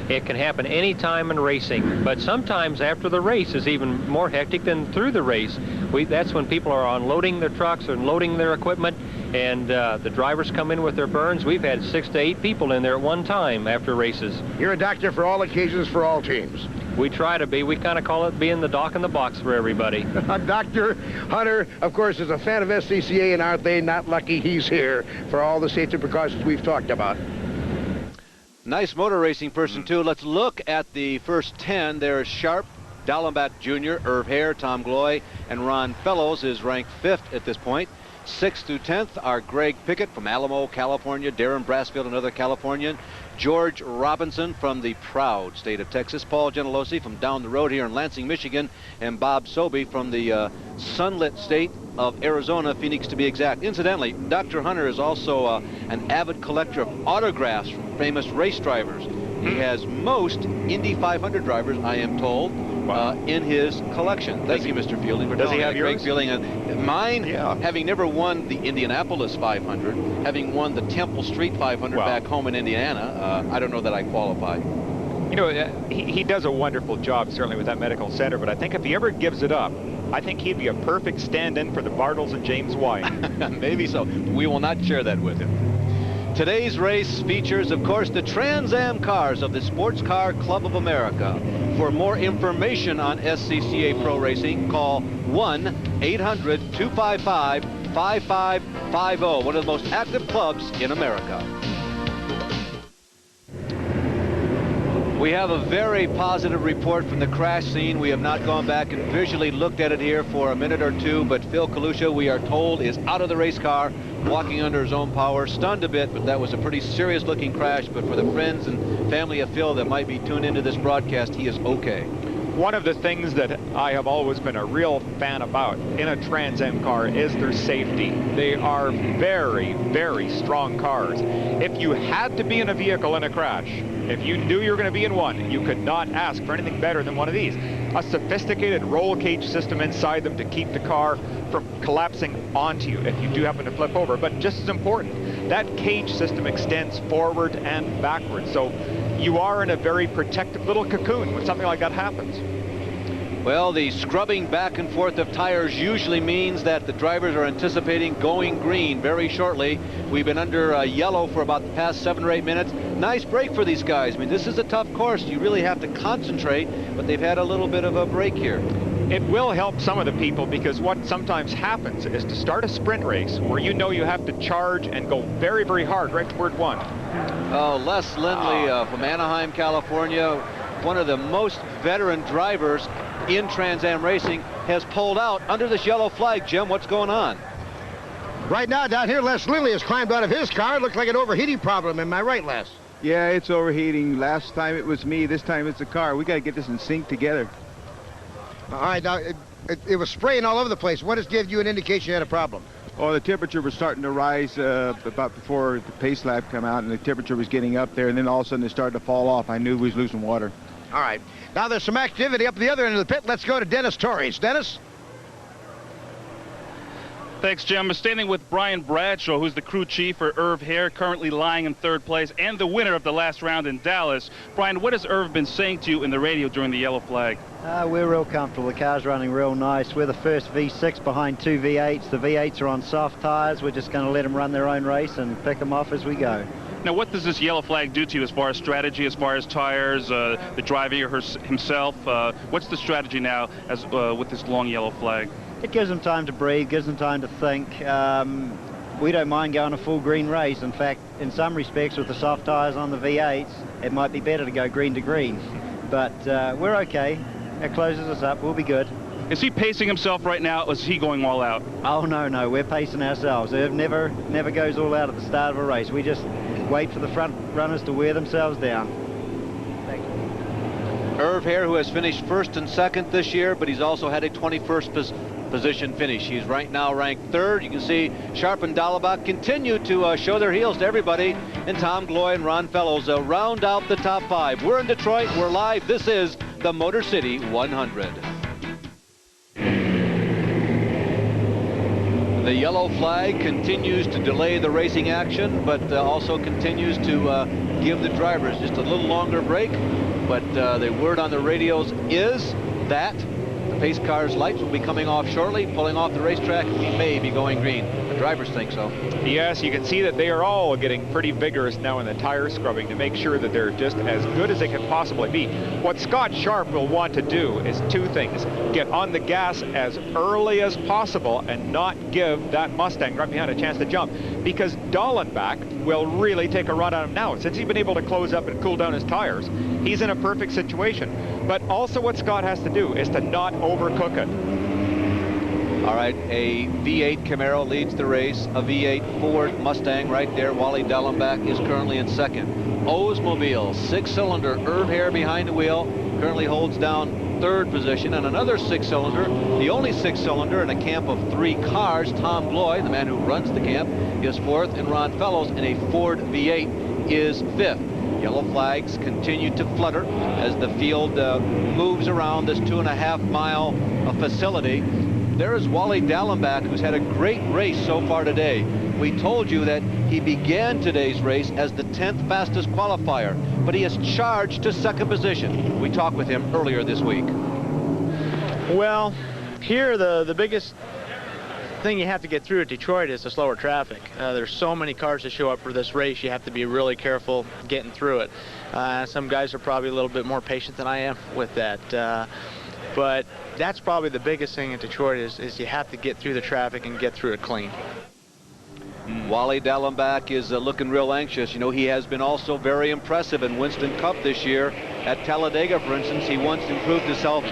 It can happen any time in racing, but sometimes after the race is even more hectic than through the race. That's when people are unloading their trucks and loading their equipment, and the drivers come in with their burns. We've had 6 to 8 people in there at one time after races. You're a doctor for all occasions, for all teams. We try to be. We kind of call it being the doc in the box for everybody. Dr. Hunter, of course, is a fan of SCCA, and aren't they not lucky he's here for all the safety precautions we've talked about? Nice motor racing person, too. Let's look at the first 10. There's Sharp, Dallenbach Jr., HOERR, Tom Gloy, and Ron Fellows is ranked 5th at this point. 6th through 10th are Greg Pickett from Alamo, California, Darren Brassfield, another Californian, George Robinson from the proud state of Texas, Paul Gentilossi from down the road here in Lansing, Michigan, and Bob Sobey from the sunlit state of Arizona, Phoenix to be exact. Incidentally, Dr. Hunter is also an avid collector of autographs from famous race drivers. He has most Indy 500 drivers, I am told, in his collection. Thank you, Mr. Fielding. Does he have yours? Great Fielding. Mine, yeah. Having never won the Indianapolis 500, having won the Temple Street 500 back home in Indiana, I don't know that I qualify. You know, he does a wonderful job, certainly, with that medical center, but I think if he ever gives it up, I think he'd be a perfect stand-in for the Bartles and James Wine. Maybe so. We will not share that with him. Today's race features, of course, the Trans Am cars of the Sports Car Club of America. For more information on SCCA Pro Racing, call 1-800-255-5550, one of the most active clubs in America. We have a very positive report from the crash scene. We have not gone back and visually looked at it here for a minute or two, but Phil Kalusha, we are told, is out of the race car, walking under his own power, stunned a bit, but that was a pretty serious looking crash. But for the friends and family of Phil that might be tuned into this broadcast, he is okay. One of the things that I have always been a real fan about in a Trans Am car is their safety. They are very, very strong cars. If you had to be in a vehicle in a crash, if you knew you were going to be in one, you could not ask for anything better than one of these. A sophisticated roll cage system inside them to keep the car from collapsing onto you if you do happen to flip over. But just as important, that cage system extends forward and backwards. So you are in a very protective little cocoon when something like that happens. Well, the scrubbing back and forth of tires usually means that the drivers are anticipating going green very shortly. We've been under yellow for about the past 7 or 8 minutes. Nice break for these guys. I mean, this is a tough course. You really have to concentrate, but they've had a little bit of a break here. It will help some of the people, because what sometimes happens is to start a sprint race where you know you have to charge and go very, very hard right toward one. Oh, Les Lindley from Anaheim, California, one of the most veteran drivers in Trans Am racing, has pulled out under this yellow flag. Jim, what's going on? Right now, down here, Les Lindley has climbed out of his car. It looked like an overheating problem. Am I right, Les? Yeah, it's overheating. Last time it was me. This time it's the car. We got to get this in sync together. All right, now, it was spraying all over the place. What has given you an indication you had a problem? Oh, the temperature was starting to rise about before the pace lap come out, and the temperature was getting up there, and then all of a sudden it started to fall off. I knew we was losing water. All right. Now there's some activity up the other end of the pit. Let's go to Dennis Torres. Dennis? Thanks, Jim. I'm standing with Brian Bradshaw, who's the crew chief for HOERR, currently lying in 3rd place and the winner of the last round in Dallas. Brian, what has HOERR been saying to you in the radio during the yellow flag? We're real comfortable. The car's running real nice. We're the first V6 behind 2 V8s. The V8s are on soft tires. We're just going to let them run their own race and pick them off as we go. Now, what does this yellow flag do to you as far as strategy, as far as tires, the driver himself? What's the strategy now as with this long yellow flag? It gives them time to breathe, gives them time to think. We don't mind going a full green race. In fact, in some respects, with the soft tires on the V8s, it might be better to go green to green. But we're okay. It closes us up. We'll be good. Is he pacing himself right now, or is he going all out? Oh, no. We're pacing ourselves. Irv never goes all out at the start of a race. We just wait for the front runners to wear themselves down. Thank you. HOERR, who has finished first and second this year, but he's also had a 21st position finish. He's right now ranked third. You can see Sharp and Dallenbach continue to show their heels to everybody, and Tom Gloy and Ron Fellows round out the top 5. We're in Detroit. We're live. This is the Motor City 100. The yellow flag continues to delay the racing action, but also continues to give the drivers just a little longer break. But the word on the radios is that the pace car's lights will be coming off shortly, pulling off the racetrack. We may be going green. The drivers think so. Yes, you can see that they are all getting pretty vigorous now in the tire scrubbing to make sure that they're just as good as they can possibly be. What Scott Sharp will want to do is two things: get on the gas as early as possible and not give that Mustang right behind a chance to jump, because Dallenbach will really take a run on him now. Since he's been able to close up and cool down his tires, he's in a perfect situation. But also what Scott has to do is to not overcook it. All right, a V8 Camaro leads the race. A V8 Ford Mustang right there. Wally Dallenbach is currently in second. Oldsmobile, 6-cylinder, HOERR behind the wheel, currently holds down third position. And another 6-cylinder, the only 6-cylinder in a camp of 3 cars, Tom Gloy, the man who runs the camp, is fourth, and Ron Fellows in a Ford V8 is fifth. Yellow flags continue to flutter as the field moves around this 2.5-mile facility. There is Wally Dallenbach, who's had a great race so far today. We told you that he began today's race as the 10th fastest qualifier, but he has charged to second position. We talked with him earlier this week. Well, here the biggest thing you have to get through at Detroit is the slower traffic. There's so many cars that show up for this race. You have to be really careful getting through it. Some guys are probably a little bit more patient than I am with that. But that's probably the biggest thing in Detroit is you have to get through the traffic and get through it clean. Wally Dallenbach is looking real anxious. You know, he has been also very impressive in Winston Cup this year. At Talladega, for instance, he once improved himself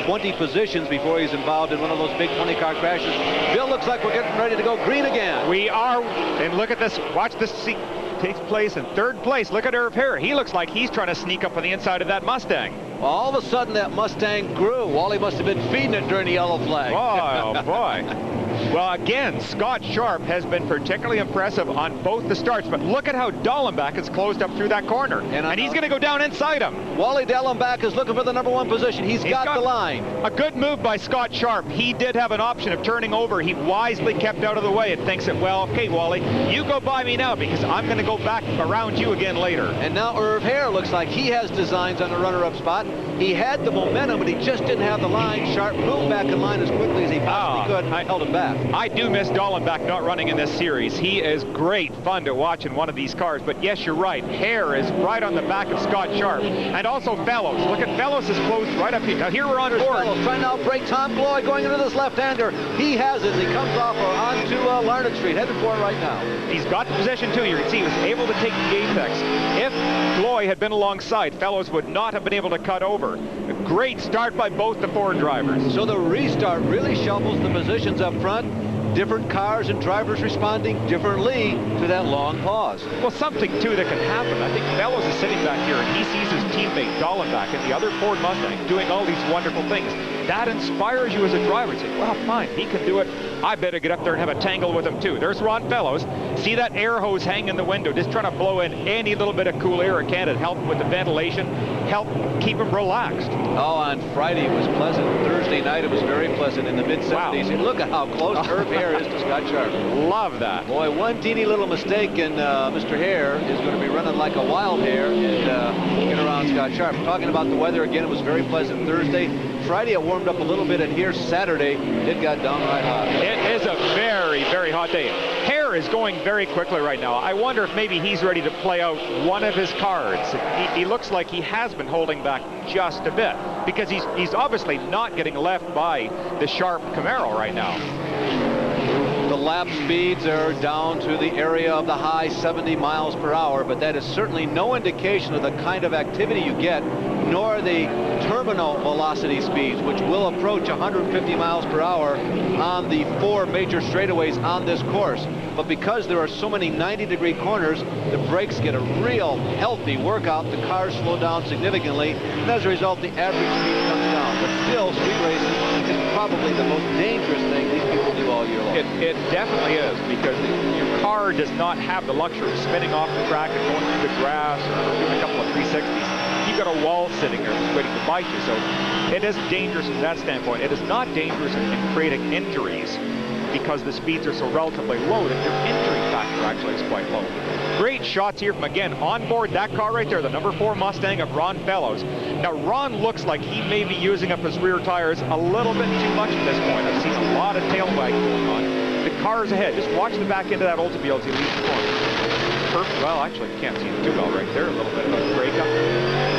20 positions before he's involved in one of those big 20-car crashes. Bill, looks like we're getting ready to go green again. We are, and look at this. Watch this takes place in third place. Look at HOERR. He looks like he's trying to sneak up on the inside of that Mustang. All of a sudden, that Mustang grew. Wally must have been feeding it during the yellow flag. Oh, boy. Well, again, Scott Sharp has been particularly impressive on both the starts, but look at how Dallenbach has closed up through that corner, and he's going to go down inside him. Wally Dallenbach is looking for the #1 position. He's got the line. A good move by Scott Sharp. He did have an option of turning over. He wisely kept out of the way and thinks that, well, okay, Wally, you go by me now because I'm going to go back around you again later. And now HOERR looks like he has designs on the runner-up spot. He had the momentum, but he just didn't have the line. Sharp moved back in line as quickly as he possibly could, and I held him back. I do miss Dallenbach not running in this series. He is great fun to watch in one of these cars, but yes, you're right. HOERR is right on the back of Scott Sharp, and also Fellows. Look at Fellows is closed right up here. Now here we're on board. Trying to outbreak Tom Gloy going into this left-hander. He has it. He comes off onto Larned Street, headed for it right now. He's got the position too. You can see he was able to take the apex. If Gloy had been alongside, Fellows would not have been able to cut over. A great start by both the Ford drivers. So the restart really shuffles the positions up front. Different cars and drivers responding differently to that long pause. Well, something, too, that can happen. I think Fellows is sitting back here, and he sees his teammate Dallenbach and the other Ford Mustang doing all these wonderful things. That inspires you as a driver. You say, well, fine, he can do it. I better get up there and have a tangle with him, too. There's Ron Fellows. See that air hose hang in the window, just trying to blow in any little bit of cool air it can to help with the ventilation, help keep him relaxed. Oh, on Friday it was pleasant. Thursday night it was very pleasant in the mid-70s. Wow. And look at how close HOERR is to Scott Sharp. Love that. Boy, one teeny little mistake and Mr. Hare is going to be running like a wild hare and get around Scott Sharp. Talking about the weather again, it was very pleasant Thursday. Friday it warmed up a little bit, and here Saturday it got downright hot. It is a very, very hot day. HOERR is going very quickly right now. I wonder if maybe he's ready to play out one of his cards. He looks like he has been holding back just a bit because he's obviously not getting left by the Sharp Camaro right now. The lap speeds are down to the area of the high 70 miles per hour, but that is certainly no indication of the kind of activity you get, nor the terminal velocity speeds, which will approach 150 miles per hour on the 4 major straightaways on this course. but because there are so many 90-degree corners, the brakes get a real healthy workout. The cars slow down significantly, and as a result, the average speed comes down. But still, street racing is probably the most dangerous thing these people do all year long. It definitely is, because your car does not have the luxury of spinning off the track and going through the grass or doing a couple of 360s. You've got a wall sitting there just waiting to bite you. So it is dangerous from that standpoint. It is not dangerous in creating injuries, because the speeds are so relatively low that your injury factor actually is quite low. Great shots here from, again, on board that car right there, the number 4 Mustang of Ron Fellows. Now, Ron looks like he may be using up his rear tires a little bit too much at this point. I've seen a lot of tail wagging going on. The car's ahead. Just watch the back end of that Oldsmobile as he leaves the corner. Perfect. Well, actually, you can't see it too well right there. A little bit of a breakup.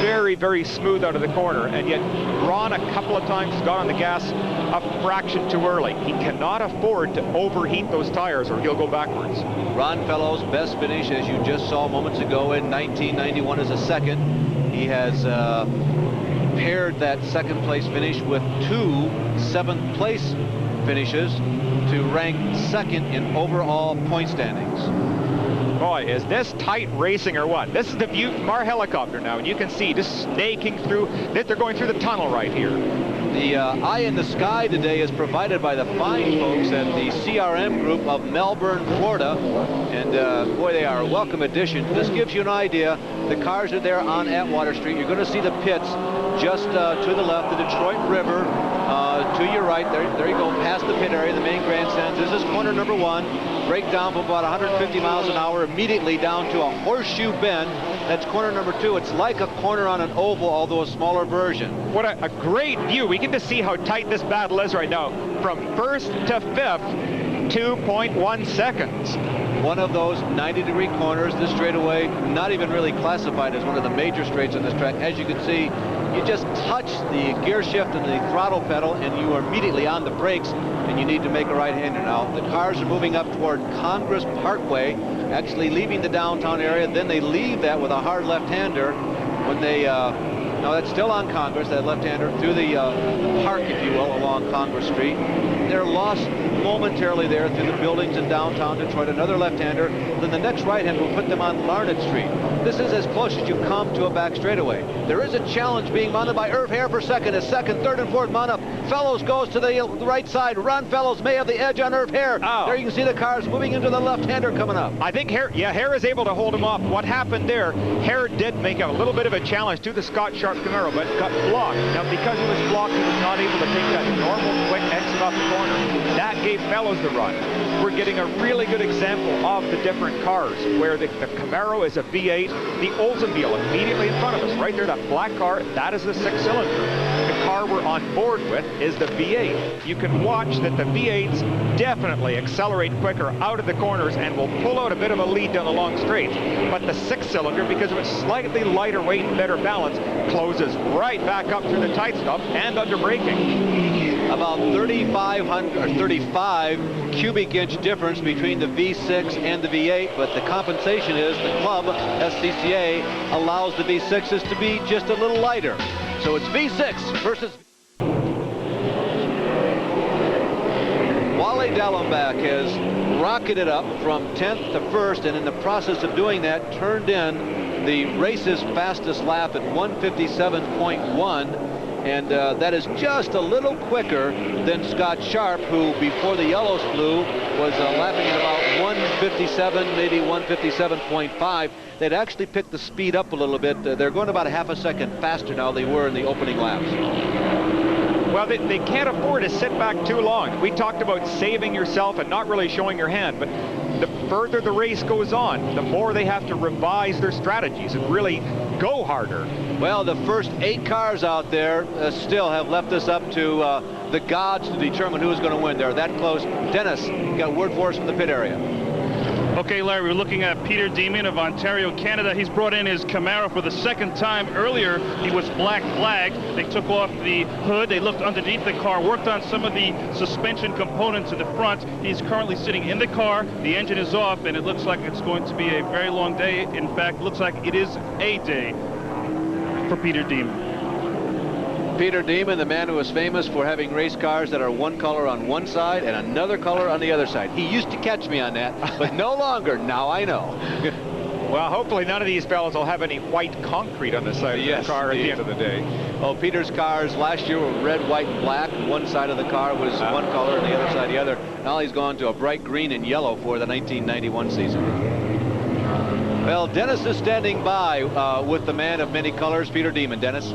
Very, very smooth out of the corner, and yet Ron a couple of times got on the gas a fraction too early. He cannot afford to overheat those tires or he'll go backwards. Ron Fellows' best finish, as you just saw moments ago, in 1991 as a second. He has paired that second place finish with 2 7th place finishes to rank second in overall point standings. Boy, is this tight racing or what? This is the view from our helicopter now, and you can see just snaking through, they're going through the tunnel right here. The eye in the sky today is provided by the fine folks at the CRM group of Melbourne, Florida. And boy, they are a welcome addition. This gives you an idea. The cars are there on Atwater Street. You're going to see the pits just to the left, the Detroit River. To your right, there you go, past the pit area, the main grandstands. This is corner number 1. Breakdown from about 150 miles an hour immediately down to a horseshoe bend. That's corner number 2. It's like a corner on an oval, although a smaller version. What a great view. We get to see how tight this battle is right now. From 1st to 5th, 2.1 seconds. One of those 90-degree corners. This straightaway, not even really classified as one of the major straights on this track. As you can see, you just touch the gear shift and the throttle pedal, and you are immediately on the brakes, and you need to make a right-hander now. The cars are moving up toward Congress Parkway, actually leaving the downtown area. Then they leave that with a hard left-hander when they... no, that's still on Congress, that left-hander, through the park, if you will, along Congress Street. They're lost momentarily there through the buildings in downtown Detroit. Another left-hander. Then the next right-hander will put them on Larned Street. This is as close as you come to a back straightaway. There is a challenge being mounted by HOERR for second. As second, third, and fourth mount up. Fellows goes to the right side. Ron Fellows may have the edge on HOERR. Oh. There you can see the cars moving into the left-hander coming up. I think HOERR is able to hold him off. What happened there, HOERR did make a little bit of a challenge to the Scott Sharp Camaro, but got blocked. Now, because he was blocked, he was not able to take that normal quick exit off the corner. That gave Fellows the run. We're getting a really good example of the different cars, where the Camaro is a V8, the Oldsmobile immediately in front of us, right there, that black car, that is the 6-cylinder. The car we're on board with is the V8. You can watch that the V8s definitely accelerate quicker out of the corners and will pull out a bit of a lead down the long straights. But the 6-cylinder, because of its slightly lighter weight and better balance, closes right back up through the tight stuff and under braking. About 35 cubic inch difference between the V6 and the V8, but the compensation is the club, SCCA, allows the V6s to be just a little lighter. So it's V6 versus... Wally Dallenbach has rocketed up from 10th to 1st, and in the process of doing that, turned in the race's fastest lap at 157.1. And that is just a little quicker than Scott Sharp, who before the yellows flew was lapping at about 157, maybe 157.5. They'd actually picked the speed up a little bit. They're going about a half a second faster now than they were in the opening laps. Well, they can't afford to sit back too long. We talked about saving yourself and not really showing your hand, but the further the race goes on, the more they have to revise their strategies and really go harder. Well, the first 8 cars out there still have left us up to the gods to determine who's going to win. They're that close. Dennis, you got a word for us from the pit area. Okay, Larry, we're looking at Peter Demon of Ontario, Canada. He's brought in his Camaro for the second time. Earlier, he was black flagged. They took off the hood. They looked underneath the car, worked on some of the suspension components in the front. He's currently sitting in the car. The engine is off, and it looks like it's going to be a very long day. In fact, it looks like it is a day for Peter Demon. Peter Demon, the man who is famous for having race cars that are one color on one side and another color on the other side. He used to catch me on that, but no longer. Now I know. Well, hopefully none of these fellas will have any white concrete on the side of the car at the end of the day. Well, Peter's cars last year were red, white, and black. One side of the car was one color and the other side the other. Now he's gone to a bright green and yellow for the 1991 season. Well, Dennis is standing by with the man of many colors, Peter Demon. Dennis?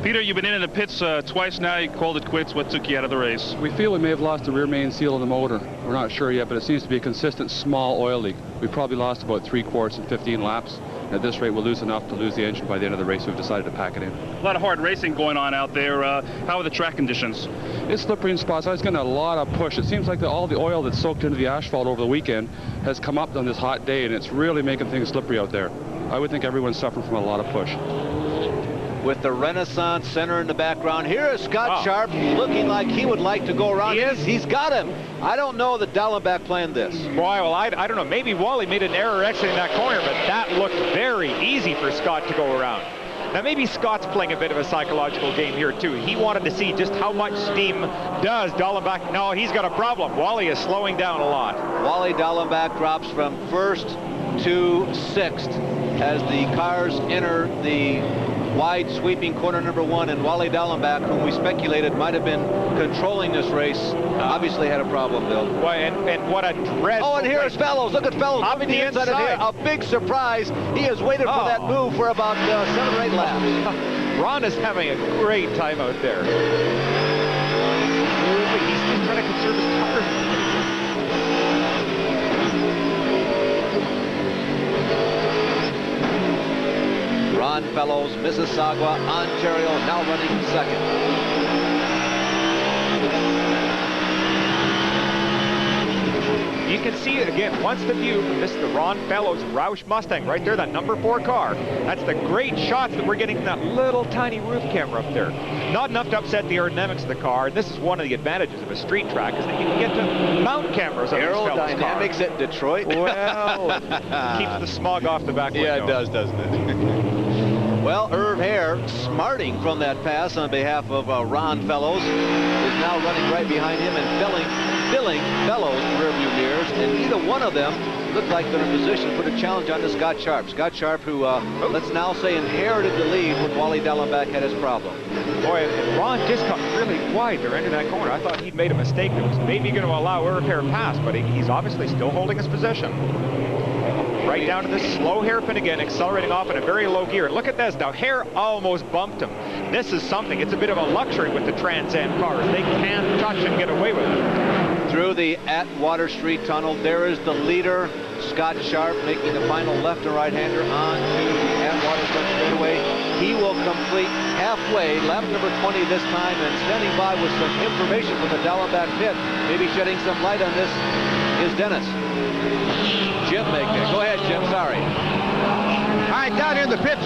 Peter, you've been in the pits twice now. You called it quits. What took you out of the race? We feel we may have lost the rear main seal of the motor. We're not sure yet, but it seems to be a consistent small oil leak. We probably lost about 3/4 in 15 laps. At this rate, we'll lose enough to lose the engine by the end of the race. We've decided to pack it in. A lot of hard racing going on out there. How are the track conditions? It's slippery in spots. I was getting a lot of push. It seems like all the oil that's soaked into the asphalt over the weekend has come up on this hot day, and it's really making things slippery out there. I would think everyone's suffering from a lot of push. With the Renaissance Center in the background, here is Scott Sharp looking like he would like to go around. He's got him. I don't know that Dallenbach planned this. Boy, well, I don't know. Maybe Wally made an error exiting that corner, but that looked very easy for Scott to go around. Now, maybe Scott's playing a bit of a psychological game here, too. He wanted to see just how much steam does Dallenbach. No, he's got a problem. Wally is slowing down a lot. Wally Dallenbach drops from first to sixth as the cars enter the wide sweeping corner number 1, and Wally Dallenbach, whom we speculated might have been controlling this race, obviously had a problem, Bill. Boy, and what a dreadful... Oh, and here's Fellows. Look at Fellows coming the inside of here. A big surprise. He has waited for that move for about 7 or 8 laps. Ron is having a great time out there. He's just trying to conserve his tires. Ron Fellows, Mississauga, Ontario, now running second. You can see it again, once the view from this, the Ron Fellows Roush Mustang right there, that number 4 car. That's the great shots that we're getting from that little tiny roof camera up there. Not enough to upset the aerodynamics of the car, and this is one of the advantages of a street track, is that you can get to mount cameras on this Fellows car. Aerodynamics at Detroit? Well, keeps the smog off the back window. Yeah, it does, doesn't it? Well, HOERR, smarting from that pass on behalf of Ron Fellows, is now running right behind him and filling Fellows' rearview mirrors, and either one of them look like they're in position to put a challenge on to Scott Sharp. Scott Sharp, who, let's now say, inherited the lead when Wally Dallenbach had his problem. Boy, and Ron just got really wide there into that corner. I thought he'd made a mistake that was maybe going to allow HOERR pass, but he's obviously still holding his position. Right down to this slow hairpin again, accelerating off in a very low gear. Look at this now. HOERR almost bumped him. This is something. It's a bit of a luxury with the Trans Am cars. They can't touch and get away with it. Through the Atwater Street Tunnel, there is the leader, Scott Sharp, making the final left and right-hander onto the Atwater straightaway. He will complete halfway, lap number 20 this time, and standing by with some information from the Dallenbach pit, maybe shedding some light on this, is Dennis. Jim making it. Go ahead, Jim. Sorry. All right, down here in the pits,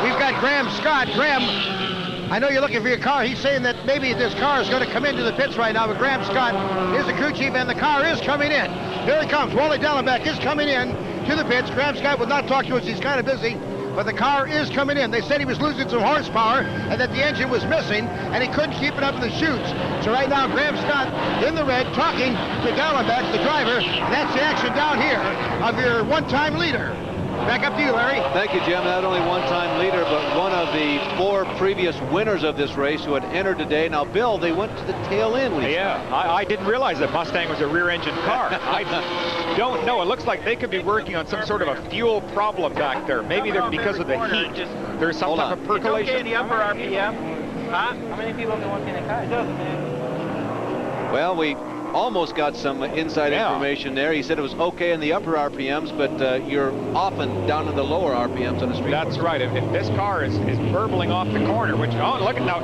we've got Graham Scott. Graham, I know you're looking for your car. He's saying that maybe this car is going to come into the pits right now, but Graham Scott is the crew chief, and the car is coming in. Here he comes. Wally Dallenbach is coming in to the pits. Graham Scott will not talk to us. He's kind of busy, but the car is coming in. They said he was losing some horsepower and that the engine was missing, and he couldn't keep it up in the chutes. So right now, Graham Scott in the red talking to Dallenbach, the driver, and that's the action down here of your one-time leader. Back up to you, Larry. Thank you, Jim. Not only one-time leader, but one of the 4 previous winners of this race who had entered today. Now, Bill, they went to the tail end. I didn't realize that Mustang was a rear-engine car. I don't know. It looks like they could be working on some sort of a fuel problem back there. Maybe they're because of the heat. There's some type of percolation. It's okay in the upper RPM. Huh? How many people can work in a car? It doesn't, man. Well, we almost got some inside information there. He said it was okay in the upper RPMs, but you're often down in the lower RPMs on the street. That's right. If this car is burbling off the corner, which, oh, look at now.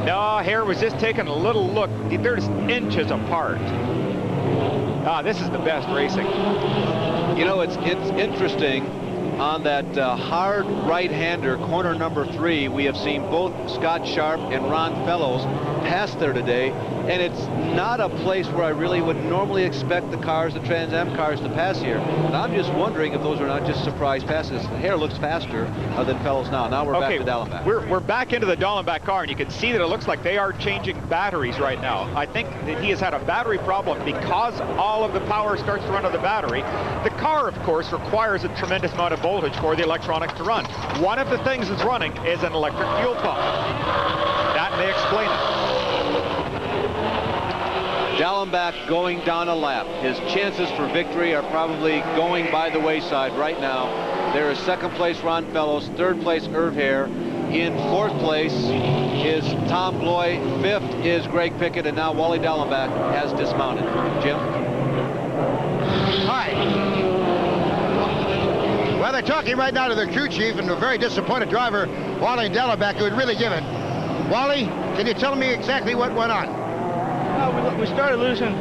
No, HOERR was just taking a little look. They're just inches apart. This is the best racing. You know, it's interesting. On that hard right-hander, corner number 3, we have seen both Scott Sharp and Ron Fellows pass there today, and it's not a place where I really would normally expect the cars, the Trans Am cars, to pass here. And I'm just wondering if those are not just surprise passes. HOERR looks faster than Fellows now. Now we're back to Dallenbach. We're back into the Dallenbach car, and you can see that it looks like they are changing batteries right now. I think that he has had a battery problem because all of the power starts to run to the battery. The car, of course, requires a tremendous amount of voltage for the electronics to run. One of the things that's running is an electric fuel pump. That may explain it. Dallenbach going down a lap. His chances for victory are probably going by the wayside right now. There is second place Ron Fellows, third place HOERR. In fourth place is Tom Gloy, fifth is Greg Pickett, and now Wally Dallenbach has dismounted. Jim? Hi. Well, they're talking right now to their crew chief and a very disappointed driver, Wally Dallenbach, who had really given. Wally, can you tell me exactly what went on? We started losing,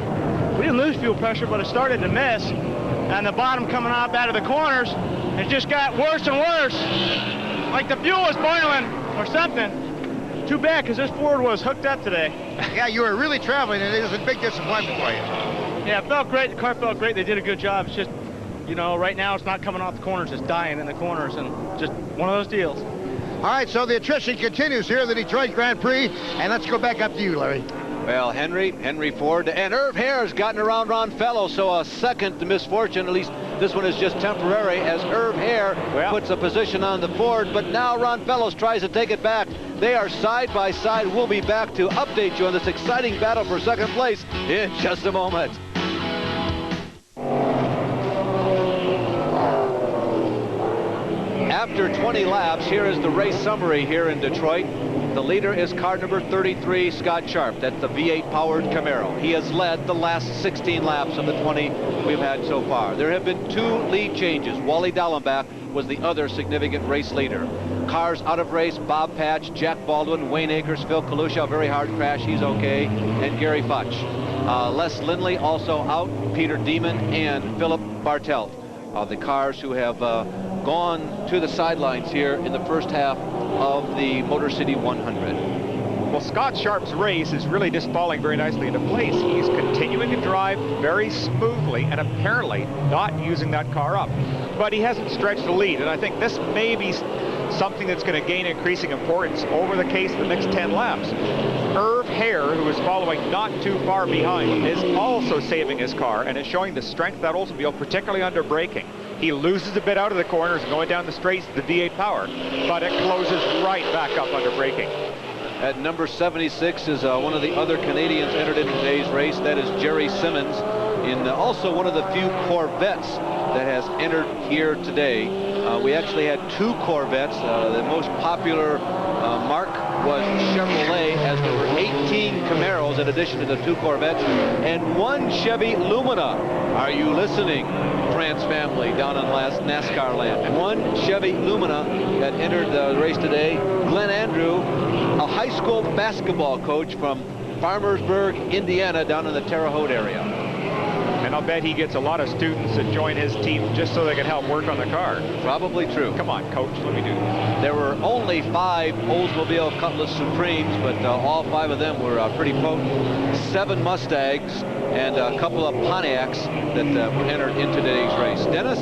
we didn't lose fuel pressure, but it started to miss. And the bottom coming up out of the corners, it just got worse and worse. Like the fuel was boiling or something. Too bad, because this Ford was hooked up today. Yeah, you were really traveling, and it was a big disappointment for you. Yeah, it felt great. The car felt great. They did a good job. It's just, you know, right now it's not coming off the corners. It's dying in the corners, and just one of those deals. All right, so the attrition continues here in the Detroit Grand Prix, and let's go back up to you, Larry. Well, Henry Ford, and HOERR has gotten around Ron Fellows, so a second misfortune, at least this one is just temporary, as HOERR puts a position on the Ford, but now Ron Fellows tries to take it back. They are side by side. We'll be back to update you on this exciting battle for second place in just a moment. After 20 laps, here is the race summary here in Detroit. The leader is car number 33, Scott Sharp. That's the V8-powered Camaro. He has led the last 16 laps of the 20 we've had so far. There have been 2 lead changes. Wally Dallenbach was the other significant race leader. Cars out of race, Bob Patch, Jack Baldwin, Wayne Akers, Phil Kalusha, very hard crash, he's okay, and Gary Futch. Les Lindley also out, Peter Demon, and Philip Bartelt. The cars who have gone to the sidelines here in the first half of the Motor City 100. Well, Scott Sharp's race is really just falling very nicely into place. He's continuing to drive very smoothly and apparently not using that car up. But he hasn't stretched the lead, and I think this may be something that's going to gain increasing importance over the case of the next 10 laps. HOERR, who is following not too far behind, is also saving his car and is showing the strength of that Oldsmobile, particularly under braking. He loses a bit out of the corners going down the straights, the V8 power, but it closes right back up under braking. At number 76 is one of the other Canadians entered in today's race. That is Jerry Simmons, in also one of the few Corvettes that has entered here today. We actually had 2 Corvettes. The most popular mark was Chevrolet, as there were 18 Camaros in addition to the 2 Corvettes, and 1 Chevy Lumina. Are you listening, France family down in NASCAR land? 1 Chevy Lumina that entered the race today. Glenn Andrew, a high school basketball coach from Farmersburg, Indiana, down in the Terre Haute area. And I'll bet he gets a lot of students that join his team just so they can help work on the car. Probably true. Come on, coach, let me do it. There were only 5 Oldsmobile Cutlass Supremes, but all 5 of them were pretty potent. 7 Mustangs and a couple of Pontiacs that entered in today's race. Dennis?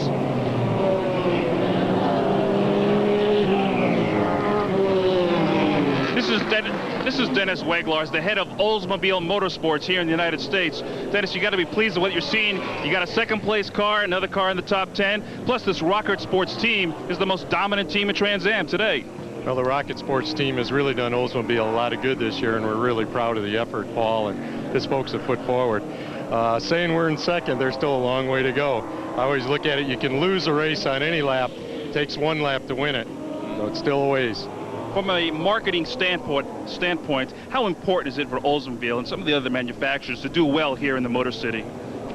This is Dennis Weglars, the head of Oldsmobile Motorsports here in the United States. Dennis, you got to be pleased with what you're seeing. You got a second place car, another car in the top 10. Plus, this Rocket Sports team is the most dominant team in Trans Am today. Well, the Rocket Sports team has really done Oldsmobile a lot of good this year, and we're really proud of the effort Paul and his folks have put forward. Saying we're in second, there's still a long way to go. I always look at it, you can lose a race on any lap. It takes 1 lap to win it, so it's still a ways. From a marketing standpoint, how important is it for Oldsmobile and some of the other manufacturers to do well here in the Motor City?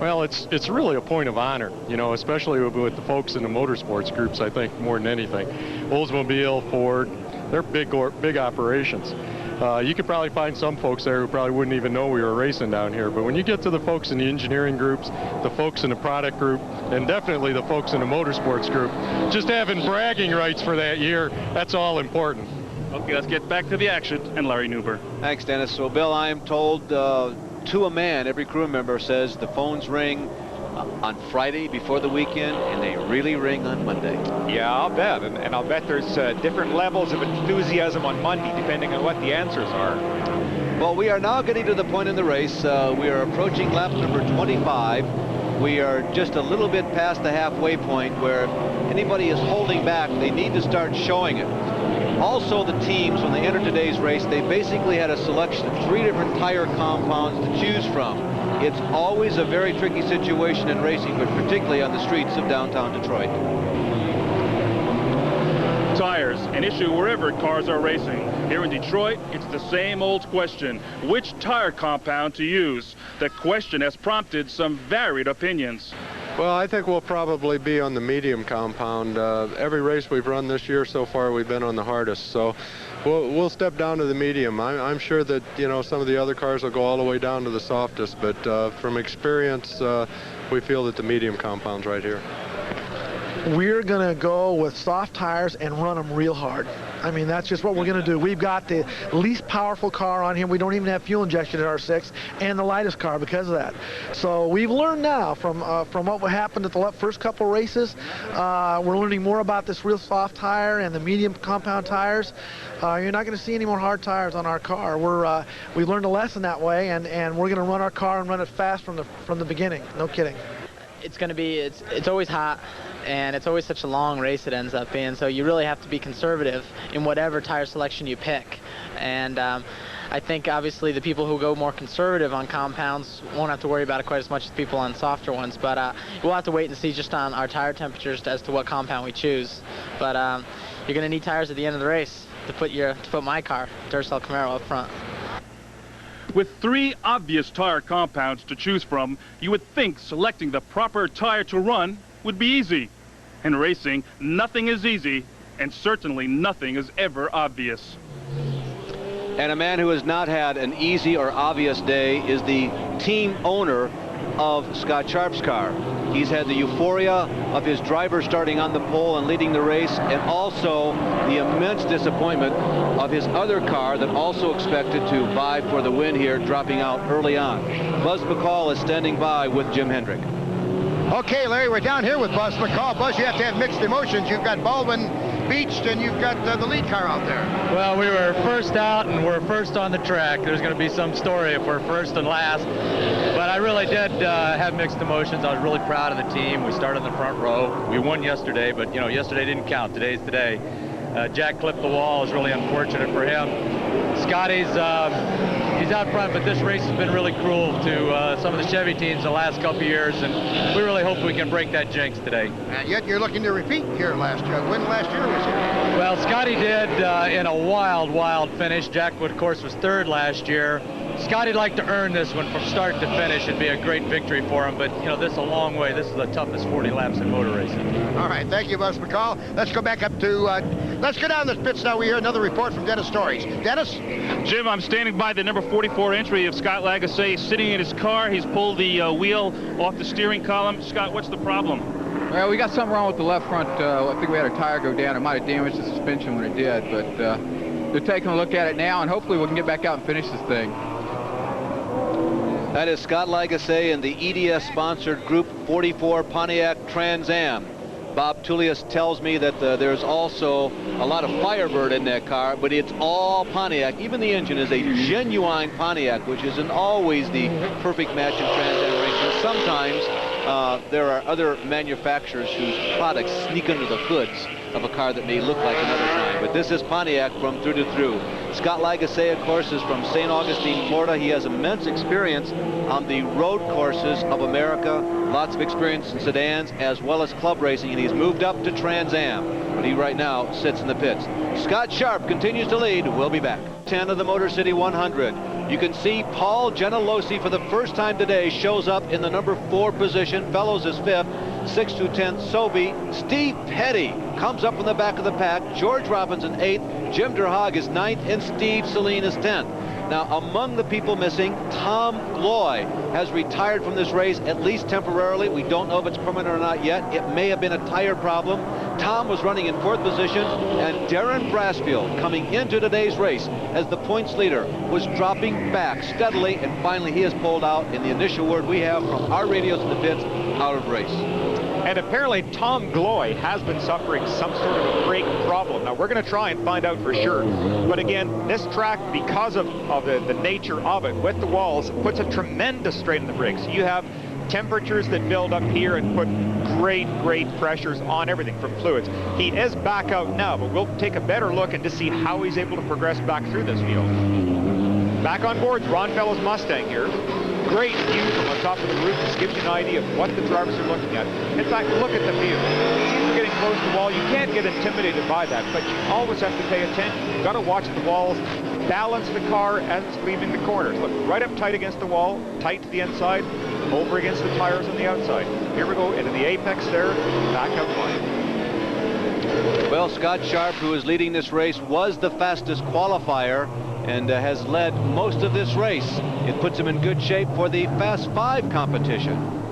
Well, it's really a point of honor, you know, especially with the folks in the motorsports groups, I think, more than anything. Oldsmobile, Ford, they're big operations. You could probably find some folks there who probably wouldn't even know we were racing down here, but when you get to the folks in the engineering groups, the folks in the product group, and definitely the folks in the motorsports group, just having bragging rights for that year, that's all important. Okay, let's get back to the action and Larry Newber. Thanks, Dennis. So, Bill, I am told to a man, every crew member says the phones ring on Friday before the weekend, and they really ring on Monday. Yeah, I'll bet. And I'll bet there's different levels of enthusiasm on Monday, depending on what the answers are. Well, we are now getting to the point in the race. We are approaching lap number 25. We are just a little bit past the halfway point where anybody is holding back, they need to start showing it. Also, the teams, when they entered today's race, they basically had a selection of 3 different tire compounds to choose from. It's always a very tricky situation in racing, but particularly on the streets of downtown Detroit. Tires, an issue wherever cars are racing. Here in Detroit, it's the same old question: which tire compound to use? The question has prompted some varied opinions. Well, I think we'll probably be on the medium compound. Every race we've run this year so far, we've been on the hardest. So we'll step down to the medium. I'm sure that, you know, some of the other cars will go all the way down to the softest, but from experience, we feel that the medium compound's right here. We're going to go with soft tires and run them real hard. I mean, that's just what we're going to do. We've got the least powerful car on here. We don't even have fuel injection at R6, and the lightest car because of that. So we've learned now from what happened at the first couple races. We're learning more about this real soft tire and the medium compound tires. You're not going to see any more hard tires on our car. We learned a lesson that way, and we're going to run our car and run it fast from the beginning. No kidding. It's going to be, it's always hot, and it's always such a long race it ends up being, so you really have to be conservative in whatever tire selection you pick. And I think obviously the people who go more conservative on compounds won't have to worry about it quite as much as people on softer ones, but we'll have to wait and see just on our tire temperatures as to what compound we choose. But you're going to need tires at the end of the race to put my car, Duracell Camaro, up front. With 3 obvious tire compounds to choose from, you would think selecting the proper tire to run would be easy. In racing, nothing is easy, and certainly nothing is ever obvious. And a man who has not had an easy or obvious day is the team owner of Scott Sharp's car. He's had the euphoria of his driver starting on the pole and leading the race, and also the immense disappointment of his other car that also expected to vie for the win here, dropping out early on. Buzz McCall is standing by with Jim Hendrick. Okay, Larry, we're down here with Buzz McCall. Buzz, you have to have mixed emotions. You've got Baldwin beached, and you've got the lead car out there. Well, we were first out, and we're first on the track. There's going to be some story if we're first and last. But I really did have mixed emotions. I was really proud of the team. We started in the front row. We won yesterday, but, you know, yesterday didn't count. Today's today. Jack clipped the wall. It's really unfortunate for him. Scotty's he's out front, but this race has been really cruel to some of the Chevy teams the last couple of years, and we really hope we can break that jinx today. And yet you're looking to repeat here when last year was here. Well, Scotty did in a wild finish. Jack, of course, was third last year. Scotty'd like to earn this one from start to finish. It'd be a great victory for him, but, you know, this is a long way. This is the toughest 40 laps in motor racing. All right, thank you, Buzz McCall. Let's go back up to, let's go down the pits now. We hear another report from Dennis Stories. Dennis? Jim, I'm standing by the number 44 entry of Scott Lagasse, sitting in his car. He's pulled the wheel off the steering column. Scott, what's the problem? Well, we got something wrong with the left front. I think we had a tire go down. It might have damaged the suspension when it did, but they're taking a look at it now, and hopefully we can get back out and finish this thing. That is Scott Lagasse and the EDS-sponsored Group 44 Pontiac Trans Am. Bob Tullius tells me that there's also a lot of Firebird in that car, but it's all Pontiac. Even the engine is a genuine Pontiac, which isn't always the perfect match in Trans Am racing. Sometimes there are other manufacturers whose products sneak under the hoods of a car that may look like another kind, but this is Pontiac from through to through. Scott Lagasse, of course, is from St. Augustine, Florida. He has immense experience on the road courses of America, lots of experience in sedans as well as club racing, and he's moved up to Trans Am, but he right now sits in the pits. Scott Sharp continues to lead. We'll be back. 10 of the Motor City 100. You can see Paul Gentilossi for the first time today shows up in the number 4 position. Fellows is 5th, 6 to 10th, Sobey. Steve Petty comes up from the back of the pack. George Robinson 8th, Jim Derhaag is 9th, and Steve Saleen is 10th. Now, among the people missing, Tom Gloy has retired from this race, at least temporarily. We don't know if it's permanent or not yet. It may have been a tire problem. Tom was running in 4th position, and Darrin Brassfield, coming into today's race as the points leader, was dropping back steadily, and finally he has pulled out, in the initial word we have from our radios in the pits, out of race. And apparently Tom Gloy has been suffering some sort of a brake problem. Now we're going to try and find out for sure. But again, this track, because of the nature of it, with the walls, puts a tremendous strain on the brakes. You have temperatures that build up here and put great pressures on everything from fluids. He is back out now, but we'll take a better look and to see how he's able to progress back through this field. Back on board, Ron Fellow's Mustang here. Great view from on top of the roof. This gives you an idea of what the drivers are looking at. In fact, look at the view. It seems we're getting close to the wall. You can't get intimidated by that, but you always have to pay attention. You've got to watch the walls, balance the car as it's leaving the corners. Look, right up tight against the wall, tight to the inside, over against the tires on the outside. Here we go into the apex there, back up line. Well, Scott Sharp, who is leading this race, was the fastest qualifier and has led most of this race. It puts him in good shape for the Fast 5 competition.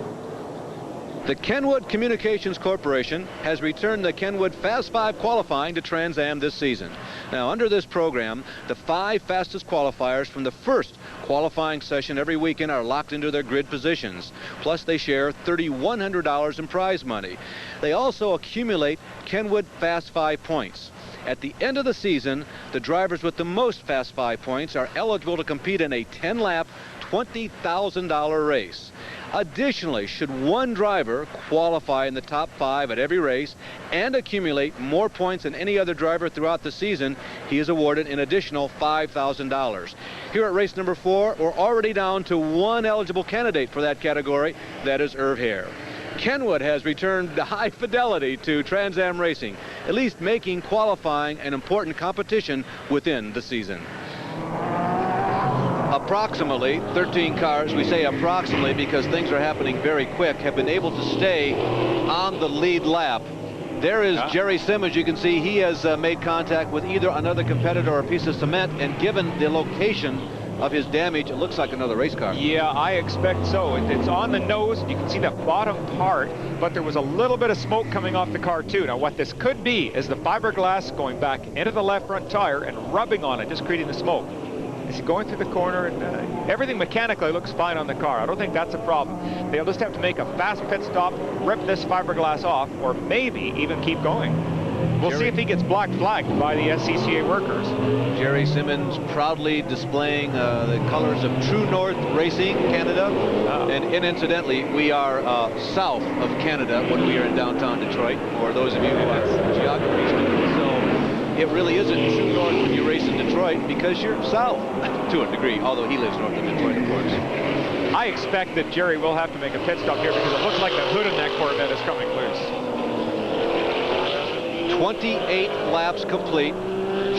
The Kenwood Communications Corporation has returned the Kenwood Fast 5 qualifying to Trans Am this season. Now, under this program, the 5 fastest qualifiers from the first qualifying session every weekend are locked into their grid positions. Plus, they share $3,100 in prize money. They also accumulate Kenwood Fast 5 points. At the end of the season, the drivers with the most Fast 5 points are eligible to compete in a 10-lap, $20,000 race. Additionally, should one driver qualify in the top 5 at every race and accumulate more points than any other driver throughout the season, he is awarded an additional $5,000. Here at race number 4, we're already down to one eligible candidate for that category. That is HOERR. Kenwood has returned to high fidelity to Trans Am racing, at least making qualifying an important competition within the season. Approximately 13 cars, we say approximately because things are happening very quick, have been able to stay on the lead lap. There is Jerry Simmons. You can see he has made contact with either another competitor or a piece of cement, and given the location of his damage, it looks like another race car. Yeah, I expect so. It's on the nose. You can see the bottom part, but there was a little bit of smoke coming off the car too. Now what this could be is the fiberglass going back into the left front tire and rubbing on it, just creating the smoke. It's going through the corner, and everything mechanically looks fine on the car. I don't think that's a problem. They'll just have to make a fast pit stop, rip this fiberglass off, or maybe even keep going. We'll see if he gets black flagged by the SCCA workers. Jerry Simmons proudly displaying the colors of True North Racing Canada. And incidentally, we are south of Canada when we are in downtown Detroit, for those of you who have geography students. So it really isn't True North when you race in Detroit, because you're south to a degree, although he lives north of Detroit, of course. I expect that Jerry will have to make a pit stop here because it looks like the hood in that Corvette is coming loose. 28 laps complete.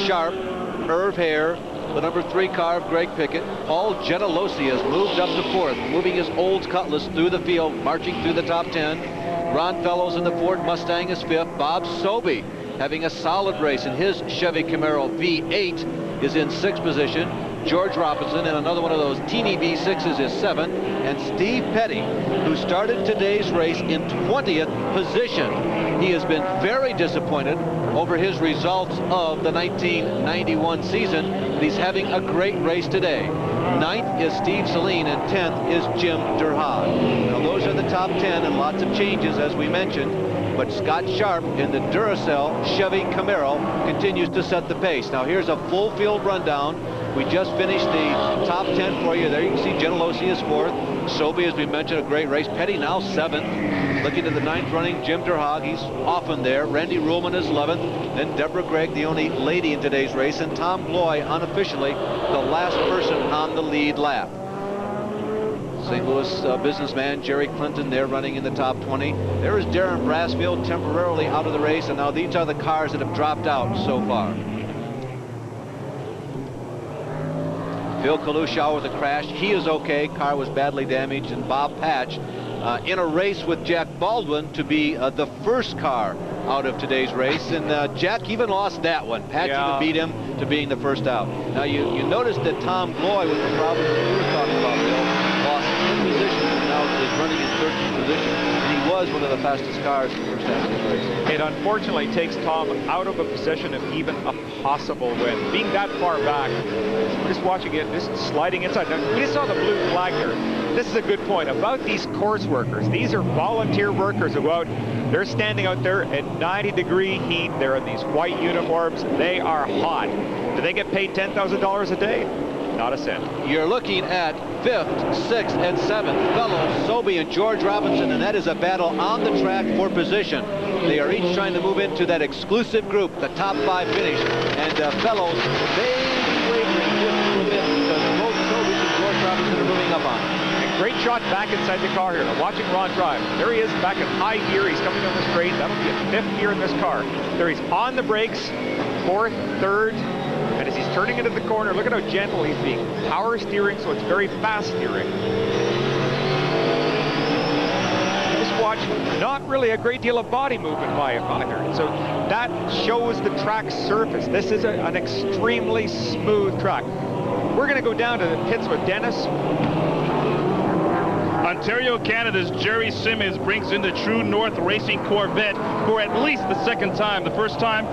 Sharp, HOERR, the number 3 car of Greg Pickett. Paul Gentilossi has moved up to 4th, moving his Olds Cutlass through the field, marching through the top 10. Ron Fellows in the Ford Mustang is 5th. Bob Sobey, having a solid race in his Chevy Camaro V8, is in 6th position. George Robinson in another one of those teeny V6s is 7th. And Steve Petty, who started today's race in 20th position. He has been very disappointed over his results of the 1991 season, but he's having a great race today. 9th is Steve Saleen, and 10th is Jim Durhag. Now those are the top 10, and lots of changes as we mentioned. But Scott Sharp in the Duracell Chevy Camaro continues to set the pace. Now here's a full field rundown. We just finished the top 10 for you. There you can see Gentilossi is 4th. Sobey, as we mentioned, a great race. Petty now 7th. Looking at the 9th running, Jim Durhag, he's often there. Randy Ruhlman is 11th. Then Deborah Gregg, the only lady in today's race. And Tom Gloy, unofficially, the last person on the lead lap. St. Louis businessman Jerry Clinton there running in the top 20. There is Darrin Brassfield temporarily out of the race, and now these are the cars that have dropped out so far. Phil Kalushow with a crash. He is okay. Car was badly damaged. And Bob Patch in a race with Jack Baldwin to be the first car out of today's race. And Jack even lost that one. Patch even beat him to being the first out. Now you notice that Tom Gloy, with the problems that you were talking about, Bill, lost 10 positions and now is running in 13th position. And he was one of the fastest cars in the first half of this race. It unfortunately takes Tom out of a position of even a possible win. Being that far back, we're just watching it, just sliding inside. Now, we just saw the blue flag there. This is a good point about these course workers. These are volunteer workers who go out. They're standing out there at 90-degree heat. They're in these white uniforms. They are hot. Do they get paid $10,000 a day? Not a cent. You're looking at 5th, 6th, and 7th. Fellows, Sobey and George Robinson, and that is a battle on the track for position. They are each trying to move into that exclusive group, the top 5 finish. And Fellows, they be wavering just a little bit because both Sobey and George Robinson are moving up on it. Great shot back inside the car here. Now watching Ron drive. There he is back in high gear. He's coming down the straight. That'll be a 5th gear in this car. There he's on the brakes, 4th, 3rd. And as he's turning into the corner, look at how gentle he's being. Power steering, so it's very fast steering. Just watch, not really a great deal of body movement by him either. So that shows the track surface. This is an extremely smooth track. We're going to go down to the pits with Dennis. Ontario, Canada's Jerry Simmons brings in the True North Racing Corvette for at least the 2nd time. The first time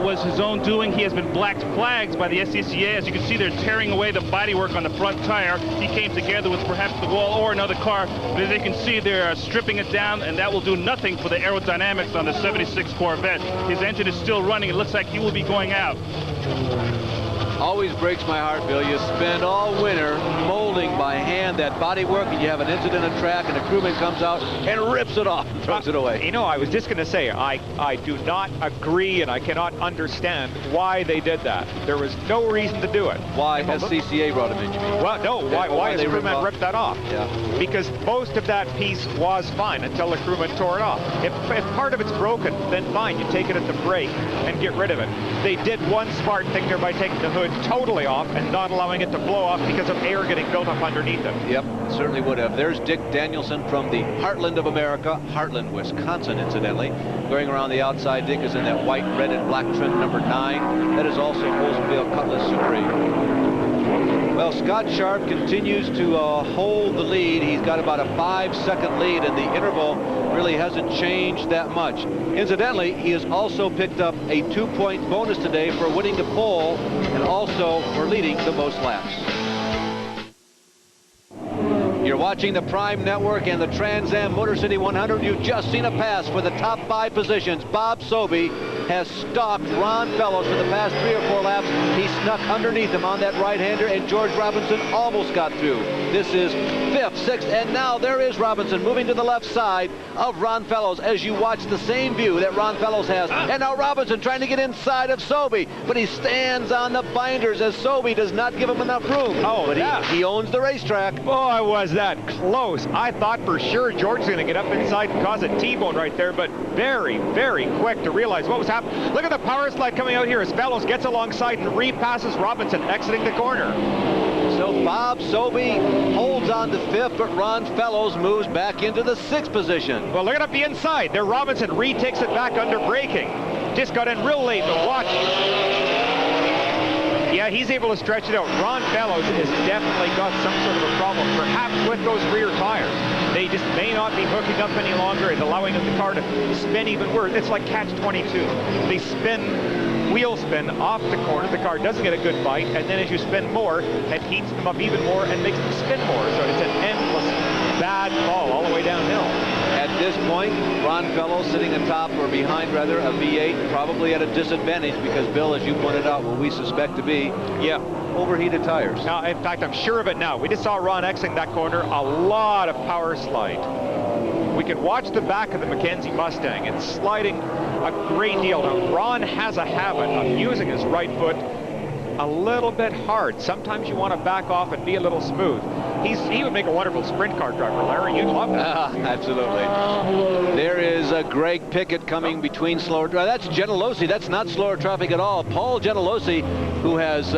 was his own doing. He has been black flagged by the SCCA. As you can see, they're tearing away the bodywork on the front tire. He came together with perhaps the wall or another car. But as you can see, they're stripping it down, and that will do nothing for the aerodynamics on the 76 Corvette. His engine is still running. It looks like he will be going out. Always breaks my heart, Bill. You spend all winter molding by hand that bodywork, and you have an incident on track, and a crewman comes out and rips it off and throws it away. You know, I was just going to say, I do not agree, and I cannot understand why they did that. There was no reason to do it. Why SCCA brought him in, you mean? Well, no, why has the crewman ripped that off? Yeah. Because most of that piece was fine until the crewman tore it off. If part of it's broken, then fine, you take it at the brake and get rid of it. They did one smart thing there by taking the hood totally off and not allowing it to blow off because of air getting built up underneath it. Yep, certainly would have. There's Dick Danielson from the heartland of America, Heartland, Wisconsin, incidentally. Going around the outside, Dick is in that white, red, and black trim number 9. That is also Oldsmobile Cutlass Supreme. Well, Scott Sharp continues to hold the lead. He's got about a 5-second lead, and the interval really hasn't changed that much. Incidentally, he has also picked up a 2-point bonus today for winning the pole and also for leading the most laps. You're watching the Prime Network and the Trans Am Motor City 100. You've just seen a pass for the top 5 positions. Bob Sobey has stalked Ron Fellows for the past 3 or 4 laps. He snuck underneath him on that right-hander, and George Robinson almost got through. This is 5th, 6th, and now there is Robinson moving to the left side of Ron Fellows as you watch the same view that Ron Fellows has. And now Robinson trying to get inside of Sobey, but he stands on the binders as Sobey does not give him enough room. Oh, but yeah. he owns the racetrack. Boy, was that close. I thought for sure George was going to get up inside and cause a T-bone right there, but very, very quick to realize what was happening. Look at the power slide coming out here as Fellows gets alongside and repasses Robinson exiting the corner. So Bob Sobey holds on to 5th, but Ron Fellows moves back into the 6th position. Well, look at up the inside. There Robinson retakes it back under braking. Just got in real late, but watch. Yeah, he's able to stretch it out. Ron Fellows has definitely got some sort of a problem, perhaps with those rear tires. They just may not be hooking up any longer and allowing the car to spin even worse. It's like catch-22. They spin, wheel spin off the corner. The car doesn't get a good bite, and then as you spin more, it heats them up even more and makes them spin more. So it's an endless bad fall all the way downhill. At this point, Ron Fellows sitting atop, or behind rather, a V8, probably at a disadvantage because, Bill, as you pointed out, what we suspect to be, overheated tires. Now, in fact, I'm sure of it now. We just saw Ron exiting that corner, a lot of power slide. We can watch the back of the Mackenzie Mustang. It's sliding a great deal. Now, Ron has a habit of using his right foot a little bit hard. Sometimes you want to back off and be a little smooth. He would make a wonderful sprint car driver, Larry. You'd love that. Absolutely. There is Greg Pickett coming between slower. That's Gentilossi. That's not slower traffic at all. Paul Gentilossi, who has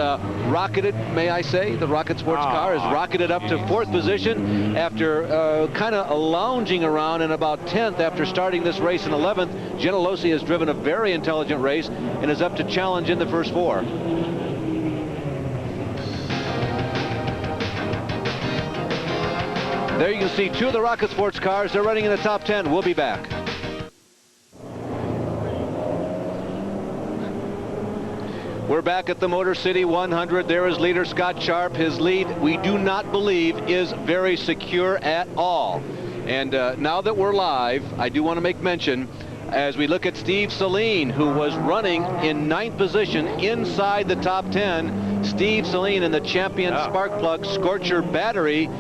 rocketed, may I say, the Rocket Sports car has rocketed up to 4th position after kind of lounging around in about 10th after starting this race in 11th. Gentilossi has driven a very intelligent race and is up to challenge in the first 4. There you can see two of the Rocket Sports cars. They're running in the top 10. We'll be back. We're back at the Motor City 100. There is leader Scott Sharp. His lead, we do not believe, is very secure at all. And now that we're live, I do want to make mention, as we look at Steve Saleen, who was running in 9th position inside the top 10. Steve Saleen in the champion spark plug Scorcher battery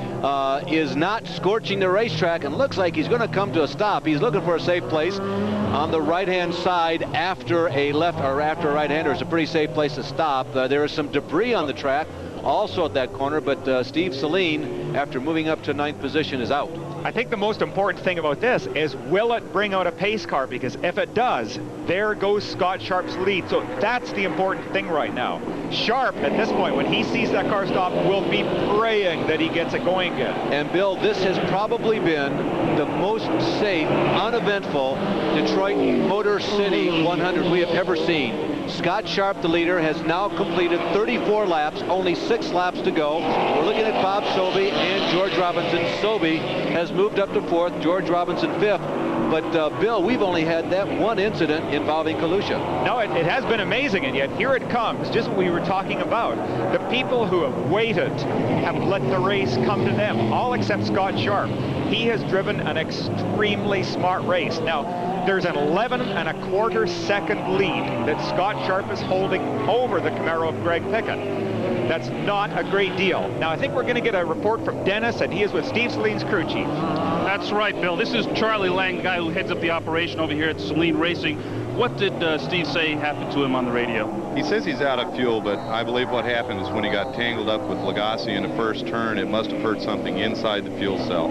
is not scorching the racetrack, and looks like he's going to come to a stop. He's looking for a safe place on the right-hand side after a left or after a right-hander. It's a pretty safe place to stop. There is some debris on the track also at that corner, but Steve Saleen, after moving up to 9th position, is out. I think the most important thing about this is, will it bring out a pace car? Because if it does, there goes Scott Sharp's lead. So that's the important thing right now. Sharp, at this point, when he sees that car stop, will be praying that he gets it going again. And Bill, this has probably been the most safe, uneventful Detroit Motor City 100 we have ever seen. Scott Sharp, the leader, has now completed 34 laps, only 6 laps to go. We're looking at Bob Sobey and George Robinson. Sobey has moved up to 4th, George Robinson 5th. But Bill, we've only had that one incident involving Kalusha. No, it has been amazing, and yet here it comes, just what we were talking about. The people who have waited have let the race come to them, all except Scott Sharp. He has driven an extremely smart race. Now, there's an 11¼ second lead that Scott Sharp is holding over the Camaro of Greg Pickett. That's not a great deal. Now, I think we're going to get a report from Dennis, and he is with Steve Saleen's crew chief. That's right, Bill. This is Charlie Lang, the guy who heads up the operation over here at Saleen Racing. What did Steve say happened to him on the radio? He says he's out of fuel, but I believe what happened is when he got tangled up with Lagasse in the first turn, it must have hurt something inside the fuel cell.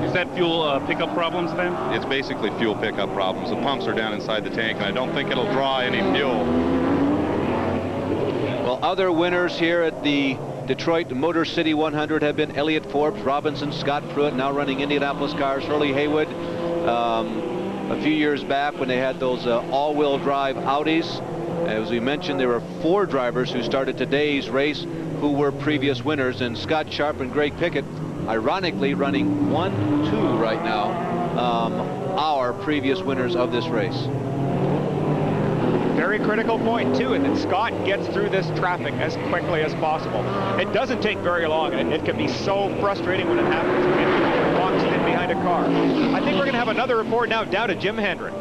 Is that fuel pickup problems then? It's basically fuel pickup problems. The pumps are down inside the tank, and I don't think it'll draw any fuel. Well, other winners here at the Detroit Motor City 100 have been Elliott Forbes, Robinson, Scott Pruitt, now running Indianapolis cars, Hurley Haywood. A few years back when they had those all-wheel drive Audis, as we mentioned, there were 4 drivers who started today's race who were previous winners, and Scott Sharp and Greg Pickett, ironically, running 1-2 right now, are previous winners of this race. Very critical point, too, and that Scott gets through this traffic as quickly as possible. It doesn't take very long, and it can be so frustrating when it happens when you're boxed in behind a car. I think we're going to have another report now down to Jim Hendrick.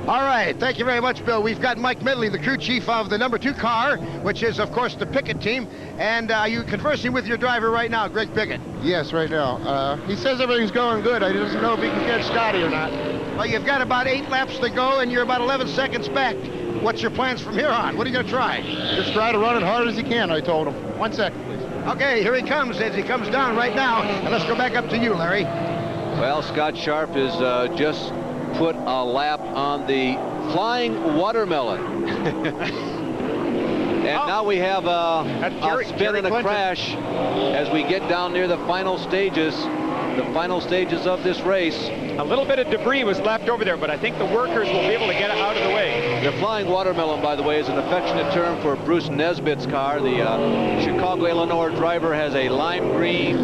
All right, thank you very much, Bill. We've got Mike Medley, the crew chief of the number 2 car, which is, of course, the Pickett team. And are you conversing with your driver right now, Greg Pickett? Yes, right now. He says everything's going good. I doesn't know if he can catch Scotty or not. Well, you've got about 8 laps to go, and you're about 11 seconds back. What's your plans from here on? What are you going to try? Just try to run it hard as he can, I told him. 1 second, please. Okay, here he comes as he comes down right now. And let's go back up to you, Larry. Well, Scott Sharp has just put a lap on the flying watermelon. And now we have a spin and a crash as we get down near the final stages of this race. A little bit of debris was left over there, but I think the workers will be able to get it out of the way. The flying watermelon, by the way, is an affectionate term for Bruce Nesbitt's car. The Chicago, Illinois driver has a lime green,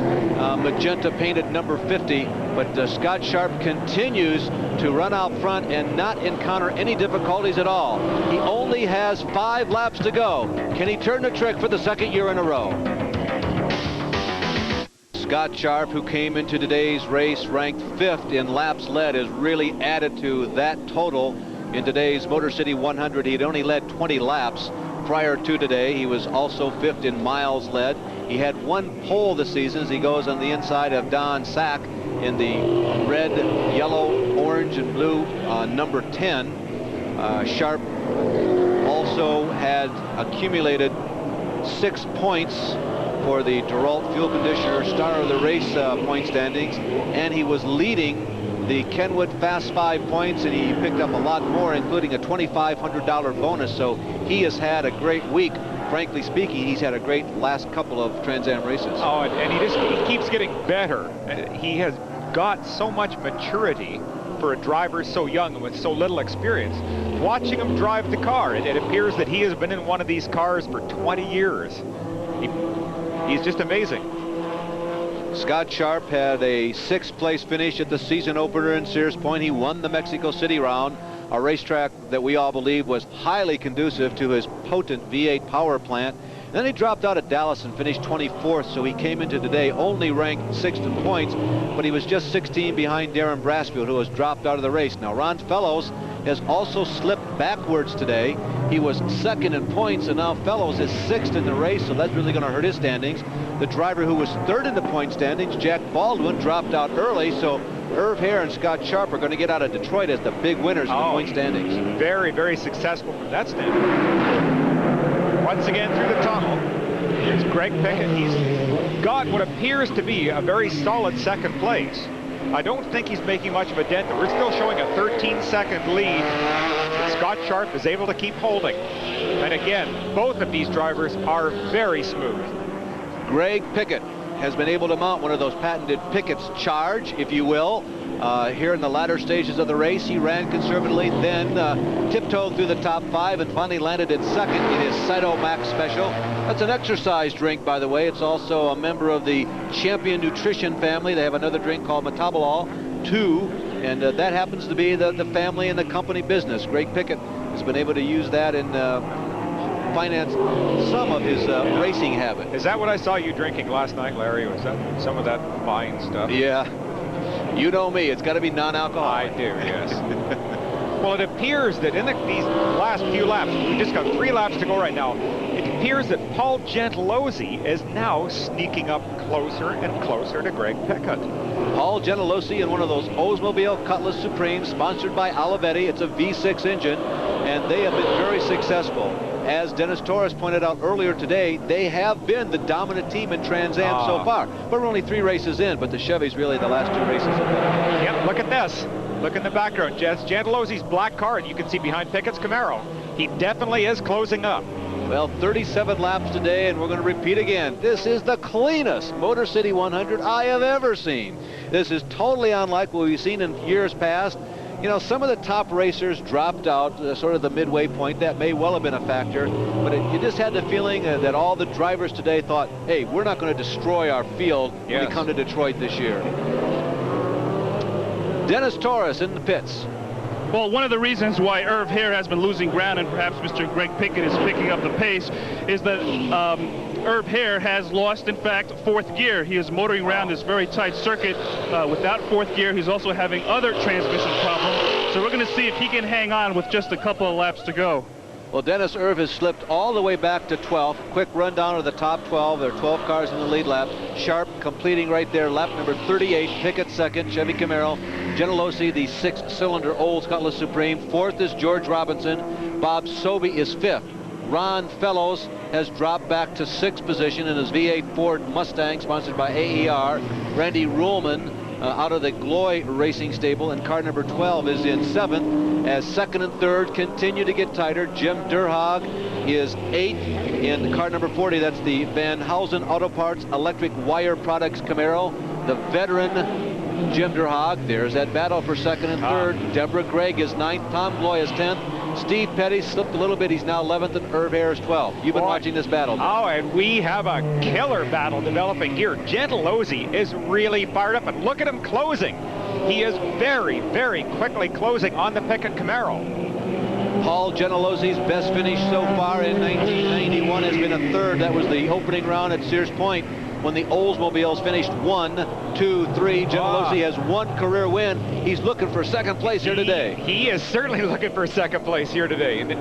magenta painted number 50, but Scott Sharp continues to run out front and not encounter any difficulties at all. He only has 5 laps to go. Can he turn the trick for the 2nd year in a row? Scott Sharp, who came into today's race ranked 5th in laps led, has really added to that total in today's Motor City 100. He had only led 20 laps prior to today. He was also 5th in miles led. He had 1 pole this season as he goes on the inside of Don Sack in the red, yellow, orange, and blue number 10. Sharp also had accumulated 6 points for the DeRault Fuel Conditioner Star of the Race point standings, and he was leading the Kenwood Fast 5 points, and he picked up a lot more, including a $2,500 bonus. So he has had a great week. Frankly speaking, he's had a great last couple of Trans Am races. Oh, and he keeps getting better. He has got so much maturity for a driver so young and with so little experience. Watching him drive the car, it appears that he has been in one of these cars for 20 years. He's just amazing. Scott Sharp had a 6th place finish at the season opener in Sears Point. He won the Mexico City round, a racetrack that we all believe was highly conducive to his potent V8 power plant. Then he dropped out at Dallas and finished 24th, so he came into today only ranked 6th in points, but he was just 16 behind DARIN Brassfield, who has dropped out of the race. Now, Ron Fellows has also slipped backwards today. He was 2nd in points, and now Fellows is 6th in the race, so that's really going to hurt his standings. The driver who was 3rd in the point standings, Jack Baldwin, dropped out early, so Herb Hare and Scott Sharp are going to get out of Detroit as the big winners in the point standings. Very, very successful from that standpoint. Once again through the tunnel, here's Greg Pickett. He's got what appears to be a very solid 2nd place. I don't think he's making much of a dent, but we're still showing a 13-second lead that Scott Sharp is able to keep holding. And again, both of these drivers are very smooth. Greg Pickett has been able to mount one of those patented Pickett's charge, if you will. Here in the latter stages of the race, he ran conservatively, then tiptoed through the top 5 and finally landed at 2nd in his Cyto Max Special. That's an exercise drink, by the way. It's also a member of the Champion Nutrition family. They have another drink called Metabolol 2, and that happens to be the family and the company business. Greg Pickett has been able to use that in finance some of his racing habit. Is that what I saw you drinking last night, Larry? Was that some of that fine stuff? Yeah. You know me, it's got to be non-alcoholic. I do, yes. Well, it appears that in these last few laps, we just got 3 laps to go right now, it appears that Paul Gentilozzi is now sneaking up closer and closer to Greg Pickett. Paul Gentilozzi in one of those Oldsmobile Cutlass Supremes, sponsored by Olivetti. It's a V6 engine, and they have been very successful. As Dennis Torres pointed out earlier today, they have been the dominant team in Trans Am so far. But we're only 3 races in, but the Chevy's really the last 2 races. Yep, look at this. Look in the background, Jess. Gentilozzi's black car, and you can see behind Pickett's Camaro. He definitely is closing up. Well, 37 laps today, and we're going to repeat again. This is the cleanest Motor City 100 I have ever seen. This is totally unlike what we've seen in years past. You know, some of the top racers dropped out sort of the midway point. That may well have been a factor, but you just had the feeling that all the drivers today thought, hey, we're not going to destroy our field when we come to Detroit this year. Dennis Torres in the pits. Well, one of the reasons why Herb Hare has been losing ground and perhaps Mr. Greg Pickett is picking up the pace is that Herb Hare has lost, in fact, 4th gear. He is motoring around this very tight circuit without 4th gear. He's also having other transmission problems. So we're going to see if he can hang on with just a couple of laps to go. Well, Dennis Irv has slipped all the way back to 12th. Quick rundown of the top 12. There are 12 cars in the lead lap. Sharp completing right there, lap number 38. Pickett 2nd, Chevy Camaro. Gentilozzi, the 6-cylinder Olds Cutlass Supreme. 4th is George Robinson. Bob Sobey is 5th. Ron Fellows has dropped back to 6th position in his V8 Ford Mustang, sponsored by AER. Randy Ruhlman out of the Gloy Racing Stable, and car number 12 is in 7th, as 2nd and 3rd continue to get tighter. Jim Durhag is 8th in car number 40. That's the Van Housen Auto Parts Electric Wire Products Camaro. The veteran Jim Durhag. There's that battle for 2nd and 3rd. Deborah Gregg is 9th. Tom Gloy is 10th. Steve Petty slipped a little bit. He's now 11th, and Herb Hare is 12th. You've been watching this battle. Oh, and we have a killer battle developing here. Gentilozzi is really fired up, and look at him closing. He is very, very quickly closing on the Pickett Camaro. Paul Gentilozzi's best finish so far in 1991 has been a 3rd. That was the opening round at Sears Point, when the Oldsmobiles finished 1, 2, 3. Gentilozzi has 1 career win. He's looking for 2nd place here today. He is certainly looking for 2nd place here today. And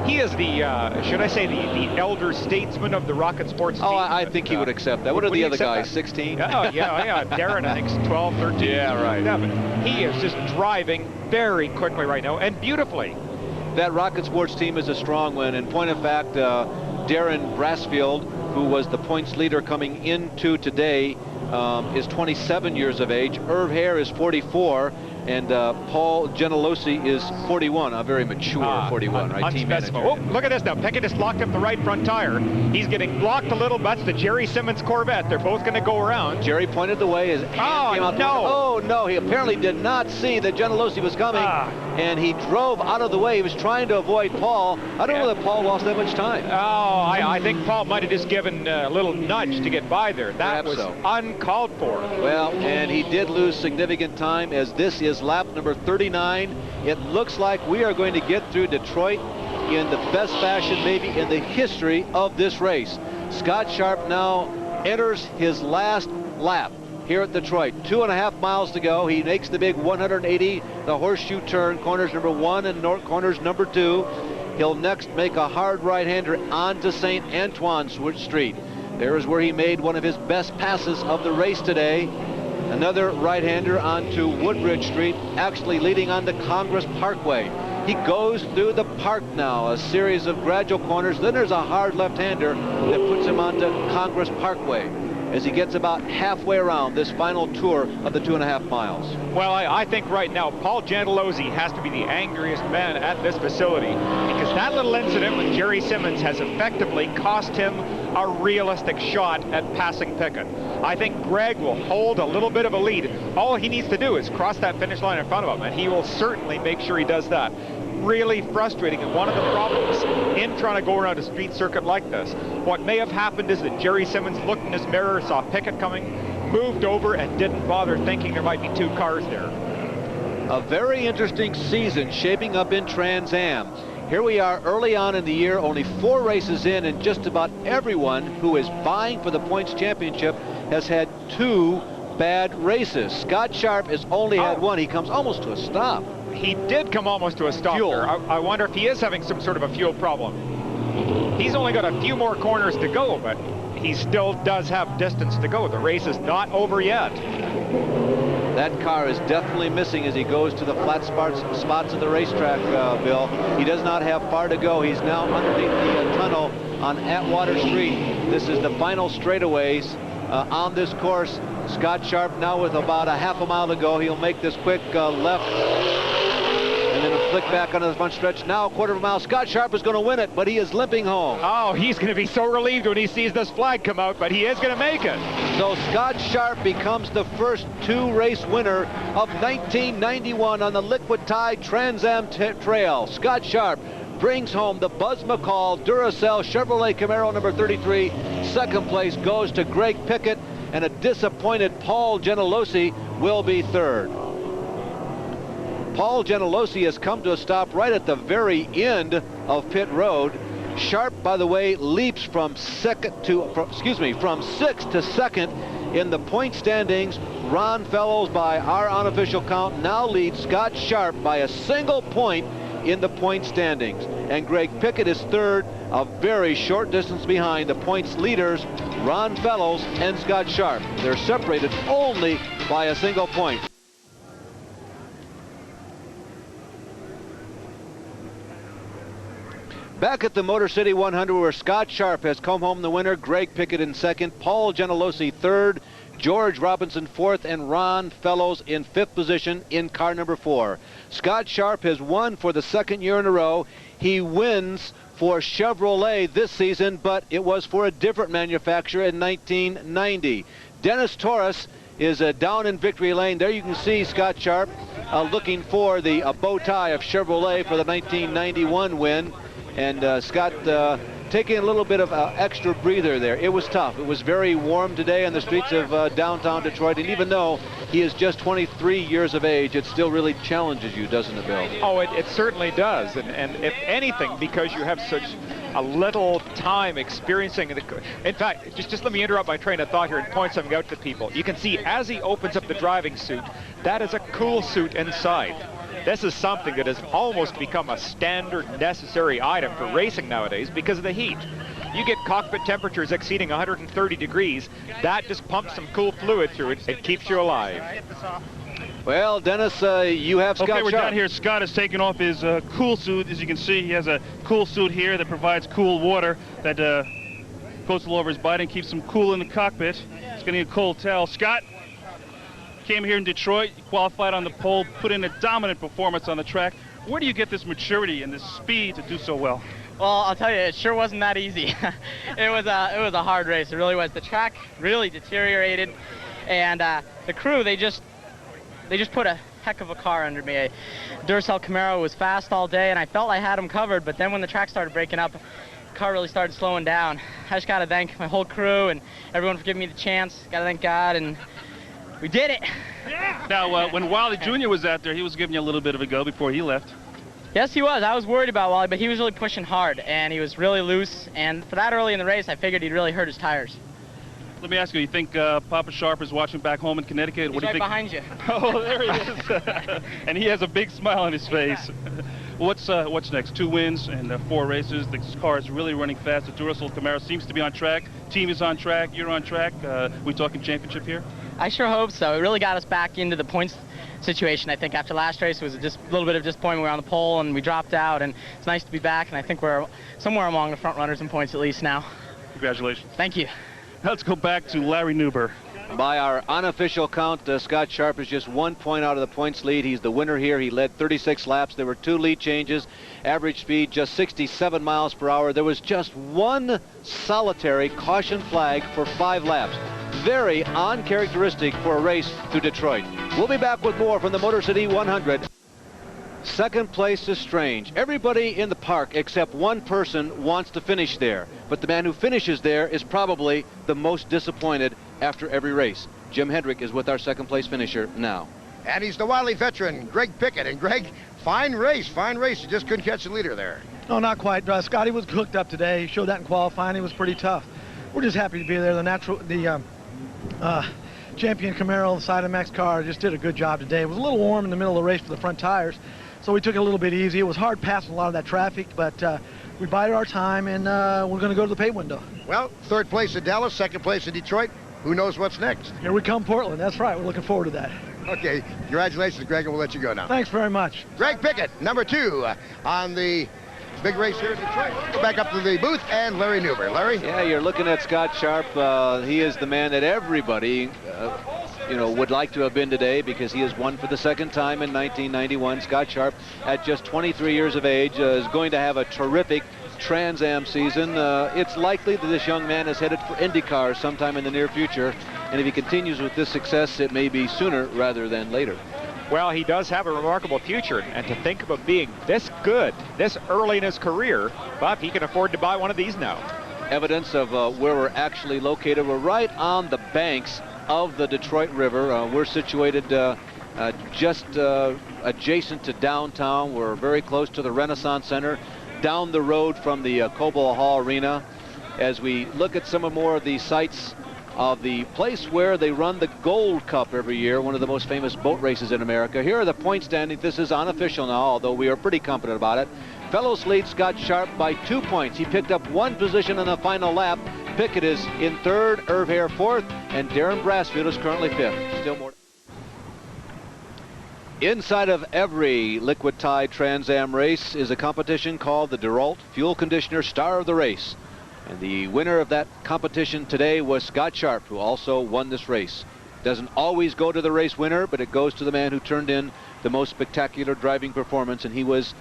he is the, should I say, the elder statesman of the Rocket Sports team. Oh, I think he would accept that. What are the other guys, 16? Oh, yeah. Darren, I think, is 12, 13. Yeah, right. 7. He is just driving very quickly right now, and beautifully. That Rocket Sports team is a strong one. In point of fact, DARIN Brassfield, who was the points leader coming into today, is 27 years of age. Herb Hare is 44, and Paul Gentilozzi is 41, a very mature 41, right? Team manager. Oh, look at this now. Pickett just locked up the right front tire. He's getting blocked a little. That's the Jerry Simmons Corvette. They're both going to go around. Jerry pointed the way. His hand came out. No. Oh, no. He apparently did not see that Gentilozzi was coming. and he drove out of the way. He was trying to avoid Paul. I don't know that Paul lost that much time. Oh, I think Paul might have just given a little nudge to get by there. That was uncalled for. Well, and he did lose significant time, as this is lap number 39. It looks like we are going to get through Detroit in the best fashion maybe in the history of this race. Scott Sharp now enters his last lap here at Detroit. 2.5 miles to go. He makes the big 180, the horseshoe turn, corners number 1 and corners number 2. He'll next make a hard right-hander onto St. Antoine Street. There is where he made one of his best passes of the race today. Another right-hander onto Woodbridge Street, actually leading onto Congress Parkway. He goes through the park now, a series of gradual corners. Then there's a hard left-hander that puts him onto Congress Parkway as he gets about halfway around this final tour of the 2.5 miles. Well, I think right now Paul Gentilozzi has to be the angriest man at this facility, because that little incident with Jerry Simmons has effectively cost him a realistic shot at passing Pickett. I think Greg will hold a little bit of a lead. All he needs to do is cross that finish line in front of him, and he will certainly make sure he does that. Really frustrating, and one of the problems in trying to go around a street circuit like this. What may have happened is that Jerry Simmons looked in his mirror, saw Pickett coming, moved over, and didn't bother thinking there might be 2 cars there. A very interesting season shaping up in Trans Am. Here we are early on in the year, only 4 races in, and just about everyone who is vying for the points championship has had 2 bad races. Scott Sharp has only had 1. He comes almost to a stop. He did come almost to a stop there. I wonder if he is having some sort of a fuel problem. He's only got a few more corners to go, but he still does have distance to go. The race is not over yet. That car is definitely missing as he goes to the flat spots of the racetrack, Bill. He does not have far to go. He's now underneath the tunnel on Atwater Street. This is the final straightaways on this course. Scott Sharp now with about a half a mile to go. He'll make this quick left and then a flick back onto the front stretch. Now a quarter of a mile. Scott Sharp is going to win it, but he is limping home. Oh, he's going to be so relieved when he sees this flag come out, but he is going to make it. So Scott Sharp becomes the first 2-race winner of 1991 on the Liquid Tide Trans Am Trail. Scott Sharp brings home the Buzz McCall Duracell Chevrolet Camaro number 33. Second place goes to Greg Pickett, and a disappointed Paul Gentilozzi will be third. Paul Gentilozzi has come to a stop right at the very end of pit road. Sharp, by the way, leaps from 6th to second in the point standings. Ron Fellows, by our unofficial count, now leads Scott Sharp by a single point in the point standings. And Greg Pickett is third, a very short distance behind the points leaders, Ron Fellows and Scott Sharp. They're separated only by a single point. Back at the Motor City 100, where Scott Sharp has come home the winner, Greg Pickett in second, Paul Gentilozzi third, George Robinson fourth, and Ron Fellows in fifth position in car number 4. Scott Sharp has won for the second year in a row. He wins for Chevrolet this season, but it was for a different manufacturer in 1990. Dennis Torres is down in victory lane. There you can see Scott Sharp looking for the bow tie of Chevrolet for the 1991 win. And Scott taking a little bit of extra breather there. It was tough. It was very warm today on the streets of downtown Detroit. And even though he is just 23 years of age, it still really challenges you, doesn't it, Bill? Oh, it certainly does. And if anything, because you have such a little time experiencing it. In fact, just let me interrupt my train of thought here and point something out to people. You can see as he opens up the driving suit, that is a cool suit inside. This is something that has almost become a standard necessary item for racing nowadays because of the heat. You get cockpit temperatures exceeding 130 degrees, that just pumps some cool fluid through it and keeps you alive. Well, Dennis, you have Scott Okay, we're Sharp. down here. Scott has taken off his cool suit. As you can see, he has a cool suit here that provides cool water that goes all over his body and keeps him cool in the cockpit. He's getting a cold towel. Scott came here in Detroit, qualified on the pole, put in a dominant performance on the track. Where do you get this maturity and this speed to do so well? Well, I'll tell you, it sure wasn't that easy. It was a hard race. It really was. The track really deteriorated, and the crew they just put a heck of a car under me. A Duracell Camaro was fast all day, and I felt I had him covered, but then when the track started breaking up, the car really started slowing down. I just got to thank my whole crew and everyone for giving me the chance. Got to thank God, and we did it. Yeah. Now, when Wally Jr. was out there, he was giving you a little bit of a go before he left. Yes, he was. I was worried about Wally, but he was really pushing hard, and he was really loose. And for that early in the race, I figured he'd really hurt his tires. Let me ask you think Papa Sharp is watching back home in Connecticut? He's what do you right think? behind you. Oh, there he is. And he has a big smile on his face. What's next? 2 wins and 4 races. This car is really running fast. The Duracell Camaro seems to be on track. Team is on track. You're on track. We talking championship here? I sure hope so. It really got us back into the points situation. I think after last race it was just a little bit of disappointment. We were on the pole and we dropped out, and it's nice to be back, and I think we're somewhere among the front runners in points at least now. Congratulations. Thank you. Let's go back to Larry Newber. By our unofficial count, Scott Sharp is just 1 point out of the points lead. He's the winner here. He led 36 laps. There were 2 lead changes. Average speed just 67 miles per hour. There was just 1 solitary caution flag for 5 laps. Very uncharacteristic for a race through Detroit. We'll be back with more from the Motor City 100. Second place is strange. Everybody in the park except one person wants to finish there. But the man who finishes there is probably the most disappointed after every race. Jim Hendrick is with our second place finisher now. And he's the wily veteran, Greg Pickett. And Greg, fine race. You just couldn't catch the leader there. No, not quite. Scotty was hooked up today. He showed that in qualifying. He was pretty tough. We're just happy to be there. The champion Camaro, the side of Max car, just did a good job today. It was a little warm in the middle of the race for the front tires, so we took it a little bit easy. It was hard passing a lot of that traffic, but we bided our time, and we're going to go to the pay window. Well, third place in Dallas, second place in Detroit. Who knows what's next? Here we come, Portland. That's right. We're looking forward to that. Okay. Congratulations, Greg, and we'll let you go now. Thanks very much. Greg Pickett, number 2 on the big race here in Detroit. Go back up to the booth, and Larry Newber. Larry? Yeah, you're looking at Scott Sharp. He is the man that everybody, would like to have been today, because he has won for the second time in 1991. Scott Sharp, at just 23 years of age, is going to have a terrific Trans Am season. It's likely that this young man is headed for IndyCar sometime in the near future, and if he continues with this success, it may be sooner rather than later. Well, he does have a remarkable future, and to think about being this good this early in his career, but he can afford to buy one of these now. Evidence of where we're actually located. We're right on the banks of the Detroit River. We're situated just adjacent to downtown. We're very close to the Renaissance Center, down the road from the Cobo Hall Arena. As we look at some more of the sites of the place where they run the Gold Cup every year, one of the most famous boat races in America. Here are the point standings. This is unofficial now, although we are pretty confident about it. Fellows lead Scott Sharp by 2 points. He picked up 1 position in the final lap. Pickett is in 3rd, HOERR 4th, and DARIN Brassfield is currently 5th. Still more. Inside of every Liquid Tide Trans Am race is a competition called the DeRault Fuel Conditioner Star of the Race. And the winner of that competition today was Scott Sharp, who also won this race. Doesn't always go to the race winner, but it goes to the man who turned in the most spectacular driving performance, and he was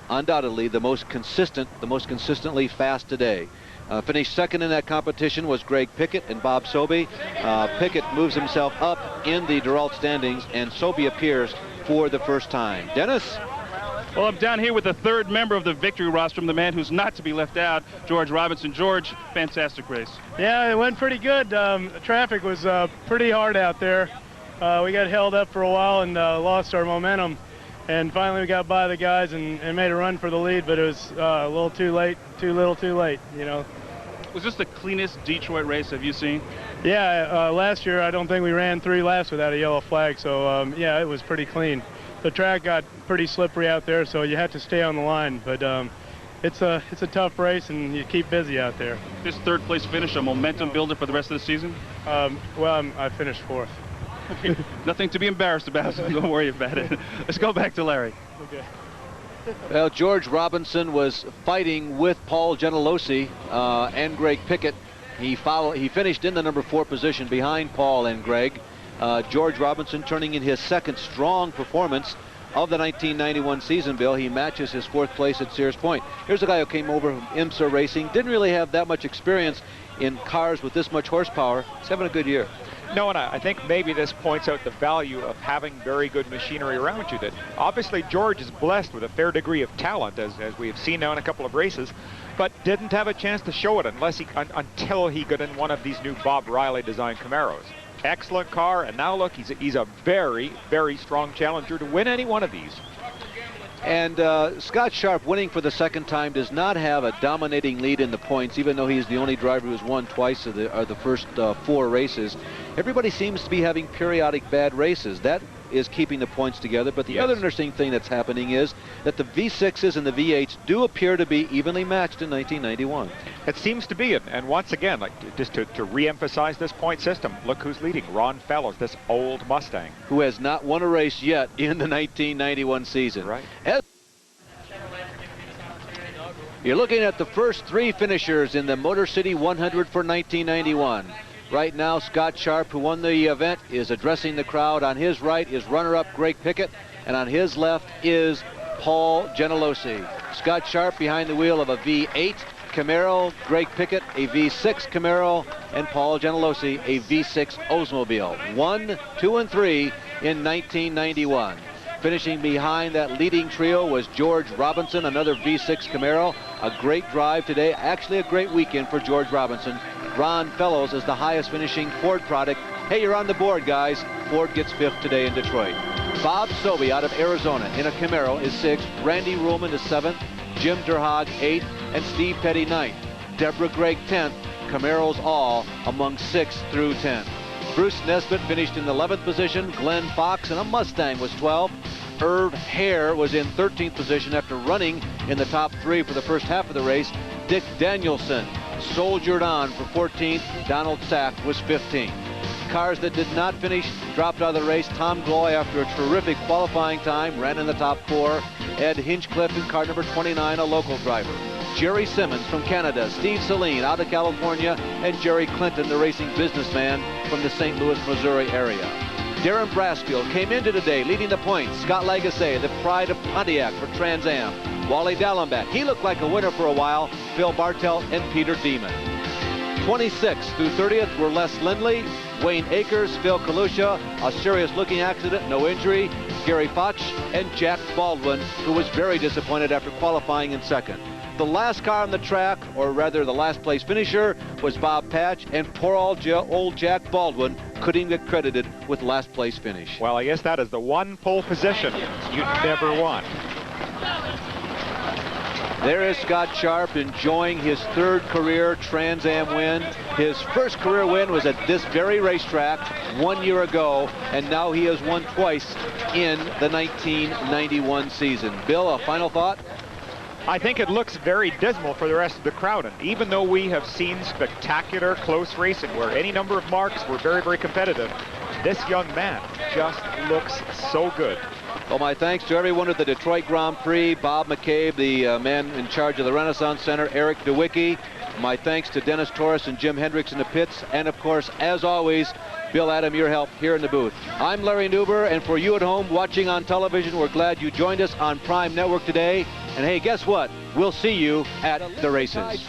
undoubtedly the most consistently fast today. Finished second in that competition was Greg Pickett and Bob Sobey. Pickett moves himself up in the DeRault standings, and Sobey appears for the first time. Dennis? Well, I'm down here with the 3rd member of the victory rostrum, the man who's not to be left out, George Robinson. George, fantastic race. Yeah, it went pretty good. The traffic was pretty hard out there. We got held up for a while and lost our momentum. And finally we got by the guys and made a run for the lead, but it was a little too late, too little too late, Was this the cleanest Detroit race have you seen? Yeah, last year I don't think we ran 3 laps without a yellow flag, so yeah, it was pretty clean. The track got pretty slippery out there, so you have to stay on the line, but it's a tough race and you keep busy out there. This 3rd place finish a momentum builder for the rest of the season? Well, I finished 4th. Okay. Nothing to be embarrassed about, so don't worry about it. Let's go back to Larry. Okay. Well, George Robinson was fighting with Paul Gentilossi and Greg Pickett. He finished in the number 4 position behind Paul and Greg. George Robinson turning in his 2nd strong performance of the 1991 season, Bill. He matches his 4th place at Sears Point. Here's a guy who came over from IMSA Racing. Didn't really have that much experience in cars with this much horsepower. He's having a good year. No, and I think maybe this points out the value of having very good machinery around you. That obviously George is blessed with a fair degree of talent, as we have seen now in a couple of races, but didn't have a chance to show it until he got in one of these new Bob Riley designed Camaros. Excellent car, and now look, he's a very, very strong challenger to win any one of these. And Scott Sharp, winning for the second time, does not have a dominating lead in the points, even though he's the only driver who's won twice of the first 4 races. Everybody seems to be having periodic bad races. That is keeping the points together. But the other interesting thing that's happening is that the V6s and the V8s do appear to be evenly matched in 1991. It seems to be, and once again, like just to re-emphasize this point system, look who's leading. Ron Fellows, this old Mustang, who has not won a race yet in the 1991 season. Right. You're looking at the first 3 finishers in the Motor City 100 for 1991. Right now, Scott Sharp, who won the event, is addressing the crowd. On his right is runner-up Greg Pickett, and on his left is Paul Genelosi. Scott Sharp behind the wheel of a V8 Camaro, Greg Pickett a V6 Camaro, and Paul Genelosi a V6 Oldsmobile. 1, 2, and 3 in 1991. Finishing behind that leading trio was George Robinson, another V6 Camaro. A great drive today, actually a great weekend for George Robinson. Ron Fellows is the highest finishing Ford product. Hey, you're on the board, guys. Ford gets 5th today in Detroit. Bob Sobey out of Arizona in a Camaro is 6th. Randy Ruhlman is 7th. Jim Derhaag 8th. And Steve Petty 9th. Deborah Gregg 10th. Camaros all among 6 through 10. Bruce Nesbitt finished in the 11th position. Glenn Fox in a Mustang was 12th. Irv Hare was in 13th position after running in the top 3 for the first half of the race. Dick Danielson soldiered on for 14th. Donald Sack was 15th. Cars that did not finish dropped out of the race. Tom Gloy, after a terrific qualifying time, ran in the top 4. Ed Hinchcliffe in car number 29, a local driver. Jerry Simmons from Canada, Steve Saline out of California, and Jerry Clinton, the racing businessman from the St. Louis, Missouri area. Darren Brassfield came into today leading the points. Scott Lagasse, the pride of Pontiac for Trans Am. Wally Dallenbach, he looked like a winner for a while. Phil Bartell and Peter Demon. 26th through 30th were Les Lindley, Wayne Akers, Phil Kalusha, a serious-looking accident, no injury, Gary Foch, and Jack Baldwin, who was very disappointed after qualifying in 2nd. The last car on the track, or rather the last place finisher, was Bob Patch, and poor old Jack Baldwin couldn't get credited with last place finish. Well, I guess that is the one pole position you never want. There is Scott Sharp enjoying his 3rd career Trans Am win. His first career win was at this very racetrack 1 year ago, and now he has won twice in the 1991 season. Bill, a final thought? I think it looks very dismal for the rest of the crowd, and even though we have seen spectacular close racing where any number of marks were very, very competitive, this young man just looks so good. Well, my thanks to everyone at the Detroit Grand Prix, Bob McCabe, the man in charge of the Renaissance Center, Eric DeWicki. My thanks to Dennis Torres and Jim Hendricks in the pits, and of course, as always, Bill Adam, your help here in the booth. I'm Larry Newber, and for you at home watching on television, we're glad you joined us on Prime Network today. And hey, guess what? We'll see you at the races.